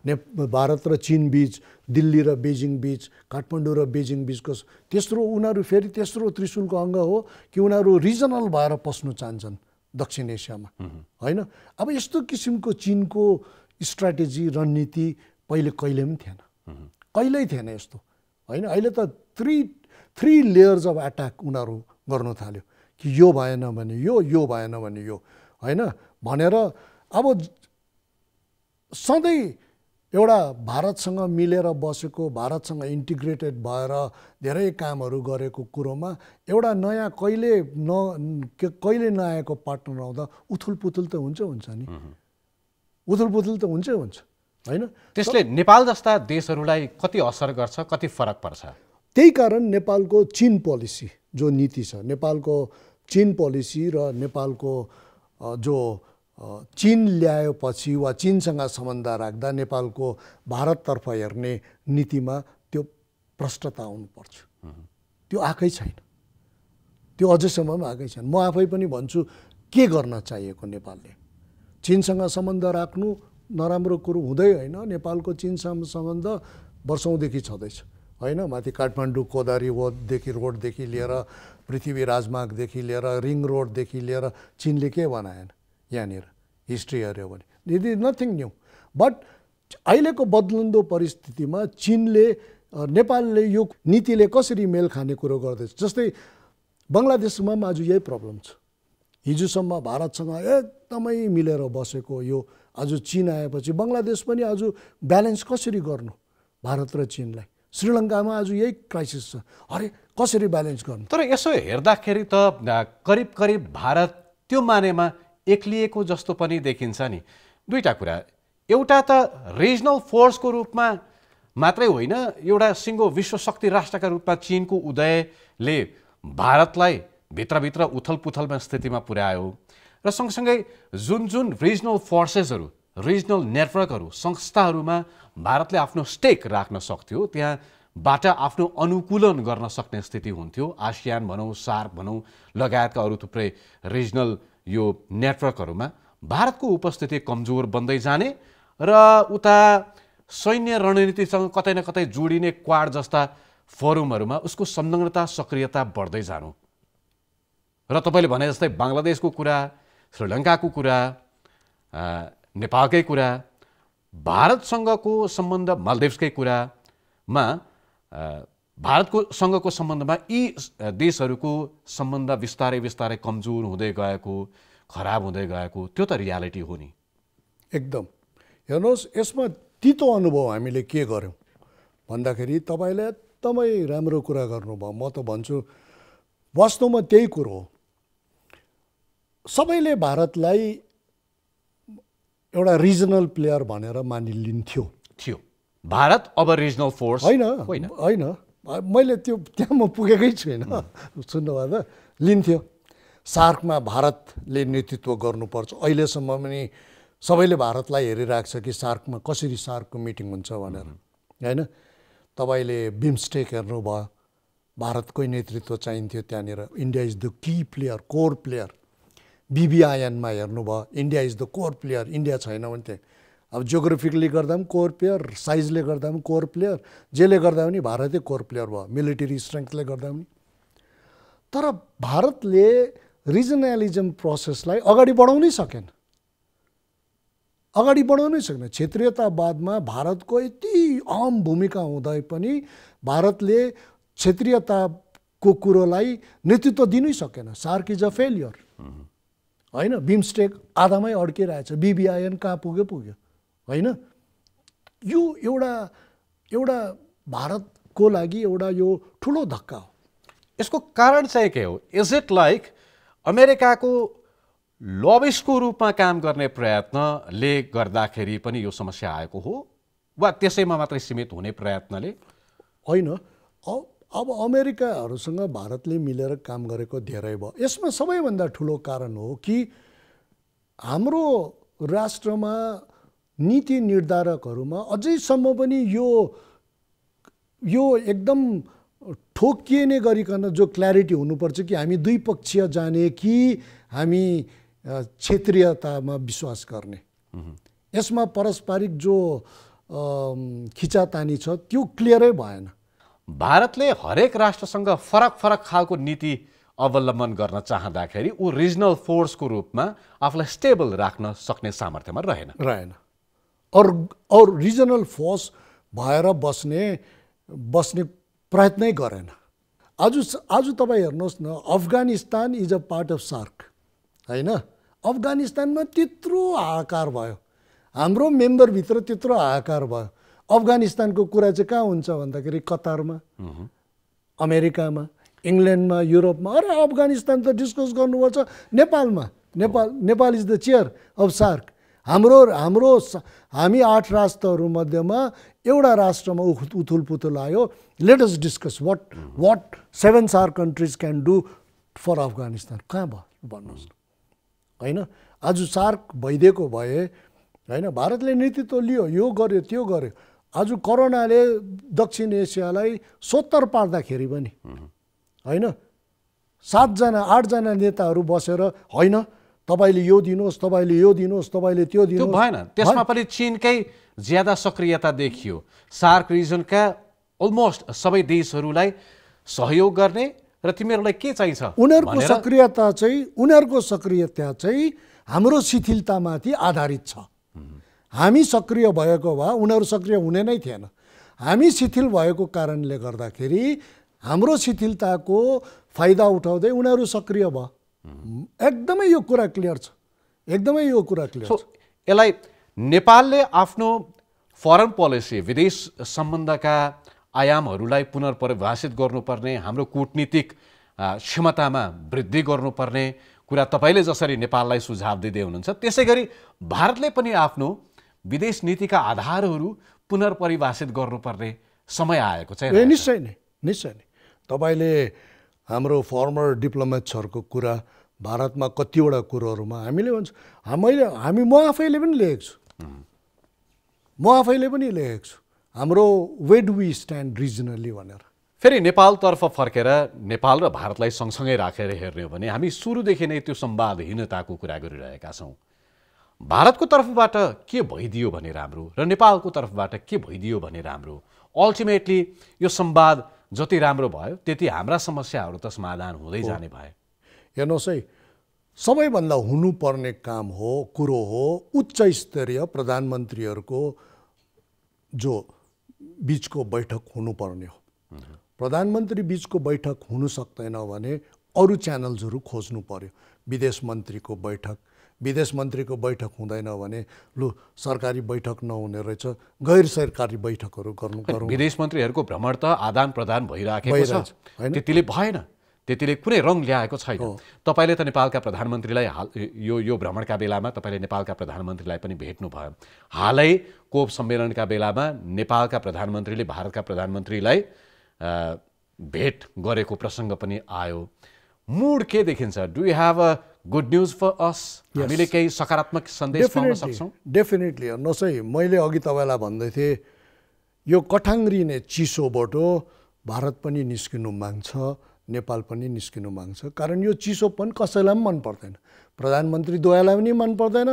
भारत र चीन बीच, दिल्ली र बेजिङ बीच, काठमाडौँ र बेजिङ बीचको तेस्रो उनीहरू फेरि तेस्रो त्रिशूलको अङ्ग हो कि उनीहरू रिजनल भएर पस्नु चाहन्छन् दक्षिण एसियामा होइन। अब यस्तो किसिमको चीनको स्ट्राटेजी रणनीति कहिले पनि थिएन, कहिल्यै थिएन यस्तो होइन। अहिले त थ्री लेयर्स अफ एट्याक उनीहरू गर्नु थाल्यो कि यो भएन भने यो भएन भने यो होइन भनेर। अब सधैँ एउटा भारतसँग मिलेर बसेको, भारतसँग इन्टिग्रेटेड भएर धेरै कामहरू गरेको कुरोमा एउटा नयाँ कहिले नआएको पार्टनर आउँदा उथुलपुथुल त हुन्छ नि, उथुलपुथुल त हुन्छ होइन। त्यसले नेपाल जस्ता देशहरूलाई कति असर गर्छ, कति फरक पर्छ? त्यही कारण नेपालको चीन पोलिसी जो नीति छ, नेपालको चीन पोलिसी र नेपालको जो चीन ल्याएपछि वा चीनसँग सम्बन्ध राख्दा नेपालको भारततर्फ हेर्ने नीतिमा त्यो प्रष्टता आउनुपर्छ। त्यो आएकै छैन, त्यो अझैसम्म पनि आएकै छैन। म आफै पनि भन्छु के गर्न चाहिएको नेपालले। चीनसँग सम्बन्ध राख्नु नराम्रो कुरो हुँदै होइन। नेपालको चीनसँग सम्बन्ध वर्षौँदेखि छँदैछ होइन। माथि काठमाडौँ कोदारी रोडदेखि लिएर पृथ्वी राजमार्गदेखि लिएर रिङ रोडदेखि लिएर चीनले के बनाएन यहाँनिर हिस्ट्री हेऱ्यो भने it is nothing new. But अहिलेको बदलिँदो परिस्थितिमा चीनले नेपालले यो नीतिले कसरी मेल खाने कुरो गर्दैछ। जस्तै बङ्गलादेशमा पनि आज यही प्रब्लम छ। हिजोसम्म भारतसँग एकदमै मिलेर बसेको यो आज चीन आएपछि बङ्गलादेश पनि आज ब्यालेन्स कसरी गर्नु भारत र चीनलाई। श्रीलङ्कामा आज यही क्राइसिस छ, अरे कसरी ब्यालेन्स गर्नु। तर यसो हेर्दाखेरि त करिब भारत त्यो मानेमा एक्लिएको जस्तो पनि देखिन्छ नि। दुईटा कुरा, एउटा त रिजनल फोर्सको रूपमा मात्रै होइन, एउटा सिङ्गो विश्व शक्ति राष्ट्रका रूपमा चीनको उदयले भारतलाई भित्रभित्र उथलपुथलमा स्थितिमा पुर्यायो र सँगसँगै जुन रिजनल फोर्सेसहरू, रिजनल नेटवर्कहरू, संस्थाहरूमा भारतले आफ्नो स्टेक राख्न सक्थ्यो, त्यहाँबाट आफ्नो अनुकूलन गर्न सक्ने स्थिति हुन्थ्यो। आसियान भनौँ, सार्क भनौँ लगायतका अरू थुप्रै रिजनल यो नेटवर्कहरूमा भारतको उपस्थिति कमजोर बन्दै जाने र उता सैन्य रणनीतिसँग कतै न कतै जोडिने क्वाड जस्ता फोरमहरूमा उसको संलग्नता सक्रियता बढ्दै जानु र तपाईँले भने जस्तै बङ्गलादेशको कुरा, श्रीलङ्काको कुरा, नेपालकै कुरा, भारतसँगको सम्बन्ध, मालदिभ्सकै कुरामा भारतसँगको सम्बन्धमा यी देशहरूको सम्बन्ध बिस्तारै कमजोर हुँदै गएको, खराब हुँदै गएको, त्यो त रियालिटी हो नि एकदम। हेर्नुहोस्, यसमा तितो अनुभव हामीले के गर्यौँ भन्दाखेरि तपाईँले एकदमै राम्रो कुरा गर्नुभयो। म त भन्छु वास्तवमा त्यही कुरो हो। सबैले भारतलाई एउटा रिजनल प्लेयर भनेर मानिलिन्थ्यो। भारत अब रिजनल फोर्स होइन, मैले त्यो त्यहाँ म पुगेकै छुइनँ, सुन्नुभयो त, लिन्थ्यो। सार्कमा भारतले नेतृत्व गर्नुपर्छ। अहिलेसम्म पनि सबैले भारतलाई हेरिरहेको छ कि सार्कमा कसरी सार्कको मिटिङ हुन्छ भनेर होइन। तपाईँले बिमस्टेक हेर्नुभयो, भारतकै नेतृत्व चाहिन्थ्यो त्यहाँनिर, India is the key player, core player. BBINमा हेर्नुभयो, India is the core player, India छैन भने त्यहाँ अब जियोग्राफिकली गर्दा पनि कोर प्लेयर, साइजले गर्दा पनि कोर प्लेयर, जेले गर्दा पनि भारतै कोर प्लेयर भयो, मिलिटरी स्ट्रेङ्थले गर्दा पनि। तर भारतले रिजनलिजम प्रोसेसलाई अगाडि बढाउनै सकेन, अगाडि बढाउनै सकेन। क्षेत्रीयतावादमा भारतको यति अहम भूमिका हुँदै पनि भारतले क्षेत्रीयताको कुरोलाई नेतृत्व दिनै सकेन। सार्क इज अ फेलियर होइन। बिमस्टेक आधामै अड्किरहेछ, BBIN कहाँ पुग्यो पुग्यो होइन। यो एउटा भारतको लागि एउटा यो ठुलो धक्का हो। यसको कारण चाहिँ के हो? इज इट लाइक अमेरिकाको लबिस्टको रूपमा काम गर्ने प्रयत्नले गर्दाखेरि पनि यो समस्या आएको हो, वा त्यसैमा मात्रै सीमित हुने प्रयत्नले? होइन, अब अमेरिकाहरूसँग भारतले मिलेर काम गरेको धेरै भयो। यसमा सबैभन्दा ठुलो कारण हो कि हाम्रो राष्ट्रमा नीति निर्धारकहरूमा अझैसम्म पनि यो एकदम ठोकिने गरिकन जो क्ल्यारिटी हुनुपर्छ कि हामी द्विपक्षीय जाने कि हामी क्षेत्रीयतामा विश्वास गर्ने, यसमा पारस्परिक जो खिचातानी छ त्यो क्लियरै भएन। भारतले हरेक राष्ट्रसँग फरक फरक खालको नीति अवलम्बन गर्न चाहँदाखेरि ऊ रिजनल फोर्सको रूपमा आफूलाई स्टेबल राख्न सक्ने सामर्थ्यमा रहेन। और रिजनल फोर्स भएर बस्ने प्रयत्नै गरेन। आज तपाईँ हेर्नुहोस् न, Afghanistan is a part of SAARC होइन। अफगानिस्तानमा त्यत्रो हाहाकार भयो, हाम्रो मेम्बरभित्र त्यत्रो हाहाकार भयो। अफगानिस्तानको कुरा चाहिँ कहाँ हुन्छ भन्दाखेरि कतारमा, अमेरिकामा, इङ्ल्यान्डमा, युरोपमा। अरे अफगानिस्तान त डिस्कस गर्नुपर्छ नेपालमा। Nepal is the chair of SAARC. हामी 8 राष्ट्रहरू मध्येमा एउटा राष्ट्रमा उथुलपुथुल आयो। Let us discuss what 7 SAARC countries can do for Afghanistan. कहाँ भयो भन्नुहोस् होइन। आज सार्क भइदिएको भए होइन, भारतले नेतृत्व लियो, यो गर्यो त्यो गर्यो। आज कोरोनाले दक्षिण एसियालाई 70 पार्दाखेरि पनि होइन 7-8 नेताहरू बसेर होइन तपाईँले यो दिनुहोस्, तपाईँले यो दिनुहोस्, तपाईँले त्यो दिनुहोस्, त्यो भएन। त्यसमा पनि चीनकै ज्यादा सक्रियता देखियो। सार्क रिजनका अलमोस्ट सबै देशहरूलाई सहयोग गर्ने र तिमीहरूलाई के चाहिन्छ उनीहरूको सक्रियता चाहिँ हाम्रो शिथिलतामाथि आधारित छ। हामी सक्रिय भएको भए उनीहरू सक्रिय हुने नै थिएन। हामी शिथिल भएको कारणले गर्दाखेरि हाम्रो शिथिलताको फाइदा उठाउँदै उनीहरू सक्रिय भयो। एकदमै यो कुरा क्लियर छ, एकदमै यो कुरा क्लियर छ। यसलाई नेपालले आफ्नो फरेन पोलिसी, विदेश सम्बन्धका आयामहरूलाई पुनर्परिभाषित गर्नुपर्ने, हाम्रो कूटनीतिक क्षमतामा वृद्धि गर्नुपर्ने कुरा तपाईँले जसरी नेपाललाई सुझाव दिँदै हुनुहुन्छ, त्यसै गरी भारतले पनि आफ्नो विदेश नीतिका आधारहरू पुनर्परिभाषित गर्नुपर्ने समय आएको चाहिँ निश्चय नै। तपाईँले हाम्रो फर्मर डिप्लोमेट्सहरूको कुरा, भारतमा कतिवटा कुरोहरूमा हामी म आफैले पनि लेखेको छु, हाम्रो where do we stand regionally भनेर। फेरि नेपालतर्फ फर्केर नेपाल र भारतलाई सँगसँगै राखेर हेर्ने हो भने हामी सुरुदेखि नै त्यो संवादहीनताको कुरा गरिरहेका छौँ। भारतको तर्फबाट के भइदियो भने राम्रो र नेपालको तर्फबाट के भइदियो भने राम्रो? अल्टिमेटली यो संवाद जति राम्रो भयो त्यति हाम्रा समस्याहरू त समाधान हुँदै जाने भए। हेर्नुहोस् है, सबैभन्दा हुनुपर्ने कुरो हो उच्च स्तरीय प्रधानमन्त्रीहरूको जो बीचको बैठक हुनुपर्ने हो। प्रधानमन्त्री बीचको बैठक हुनु सक्दैन भने अरू च्यानल्सहरू खोज्नु पर्यो। विदेश मन्त्रीको बैठक हुँदैन भने लु सरकारी बैठक नहुने रहेछ, गैर सरकारी बैठकहरू गरौँ। विदेश मन्त्रीहरूको भ्रमण त आदान प्रदान भइरहेको छ, त्यतिले भएन, त्यतिले कुनै रङ ल्याएको छैन। तपाईँले त नेपालका प्रधानमन्त्रीलाई यो भ्रमणका बेलामा तपाईँले नेपालका प्रधानमन्त्रीलाई पनि भेट्नुभयो। हालै कोप सम्मेलनका बेलामा नेपालका प्रधानमन्त्रीले भारतका प्रधानमन्त्रीलाई भेट गरेको प्रसङ्ग पनि आयो। मुड के देखिन्छ? Do you have a good news for us, हामीले केही सकारात्मक सन्देश पाउन सक्छौँ। डेफिनेटली हेर्नुहोस् है, मैले अघि तपाईँलाई भन्दै थिएँ यो कठाङ्ग्रिने चिसोबाट भारत पनि निस्किनु माग्छ, नेपाल पनि निस्किनु माग्छ। कारण यो चिसोपन कसैलाई पनि मन पर्दैन, प्रधानमन्त्री द्वयलाई पनि मन पर्दैन,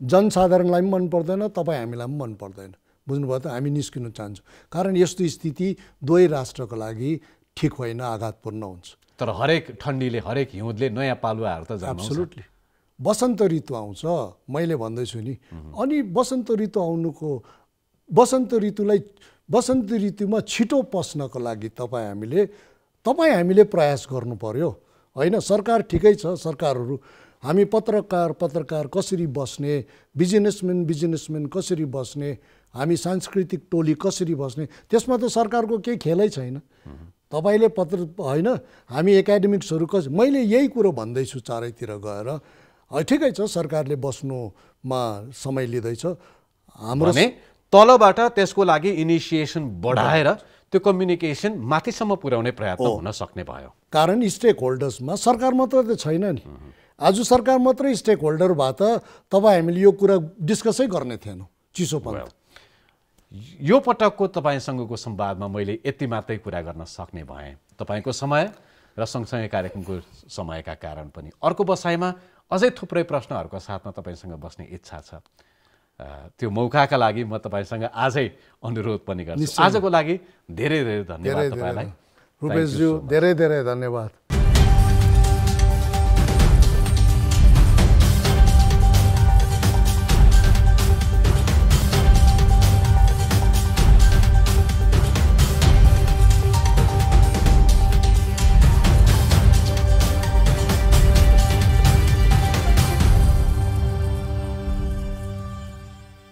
जनसाधारणलाई पनि मन पर्दैन, तपाईँ हामीलाई पनि मन पर्दैन। बुझ्नुभयो त? हामी निस्किनु चाहन्छौँ कारण यस्तो स्थिति दुवै राष्ट्रको लागि ठिक होइन, आघातपूर्ण हुन्छ। तर हरेक ठन्डीले, हरेक हिउँदले नयाँ पालुवाहरू त जन्माउँछ। एब्सोल्युटली। बसन्त ऋतु आउँछ, मैले भन्दैछु नि। अनि बसन्त ऋतु आउनुको, बसन्त ऋतुमा छिटो पस्नको लागि तपाईँ हामीले प्रयास गर्नु पर्यो होइन। सरकार ठिकै छ, सरकारहरू, हामी पत्रकार कसरी बस्ने, बिजनेसम्यान कसरी बस्ने, हामी सांस्कृतिक टोली कसरी बस्ने, त्यसमा त सरकारको केही खेलै छैन। तपाईँले होइन, हामी एकाडेमिक्सहरू मैले यही कुरो भन्दैछु चारैतिर गएर। ठिकै छ, सरकारले बस्नुमा समय लिँदैछ। हाम्रो तलबाट त्यसको लागि इनिसिएसन बढाएर त्यो कम्युनिकेसन माथिसम्म पुर्याउने प्रयत्न हुन सक्ने भयो। कारण स्टेक होल्डर्समा सरकार मात्र त छैन नि। आज सरकार मात्रै स्टेक होल्डर भए त तपाईँ हामीले यो कुरा डिस्कसै गर्ने थिएनौँ चिसोपन। यो पटकको तपाईँसँगको संवादमा मैले यति मात्रै कुरा गर्न सक्ने भएँ। तपाईँको समय र सँगसँगै कार्यक्रमको समयका कारण पनि अर्को बसाइमा अझै थुप्रै प्रश्नहरूको साथमा तपाईँसँग बस्ने इच्छा छ। त्यो मौकाका लागि म तपाईँसँग आजै अनुरोध पनि गर्छु। आजको लागि धेरै धेरै धन्यवाद तपाईँलाई। रुपेशज्यू, धेरै धेरै धन्यवाद।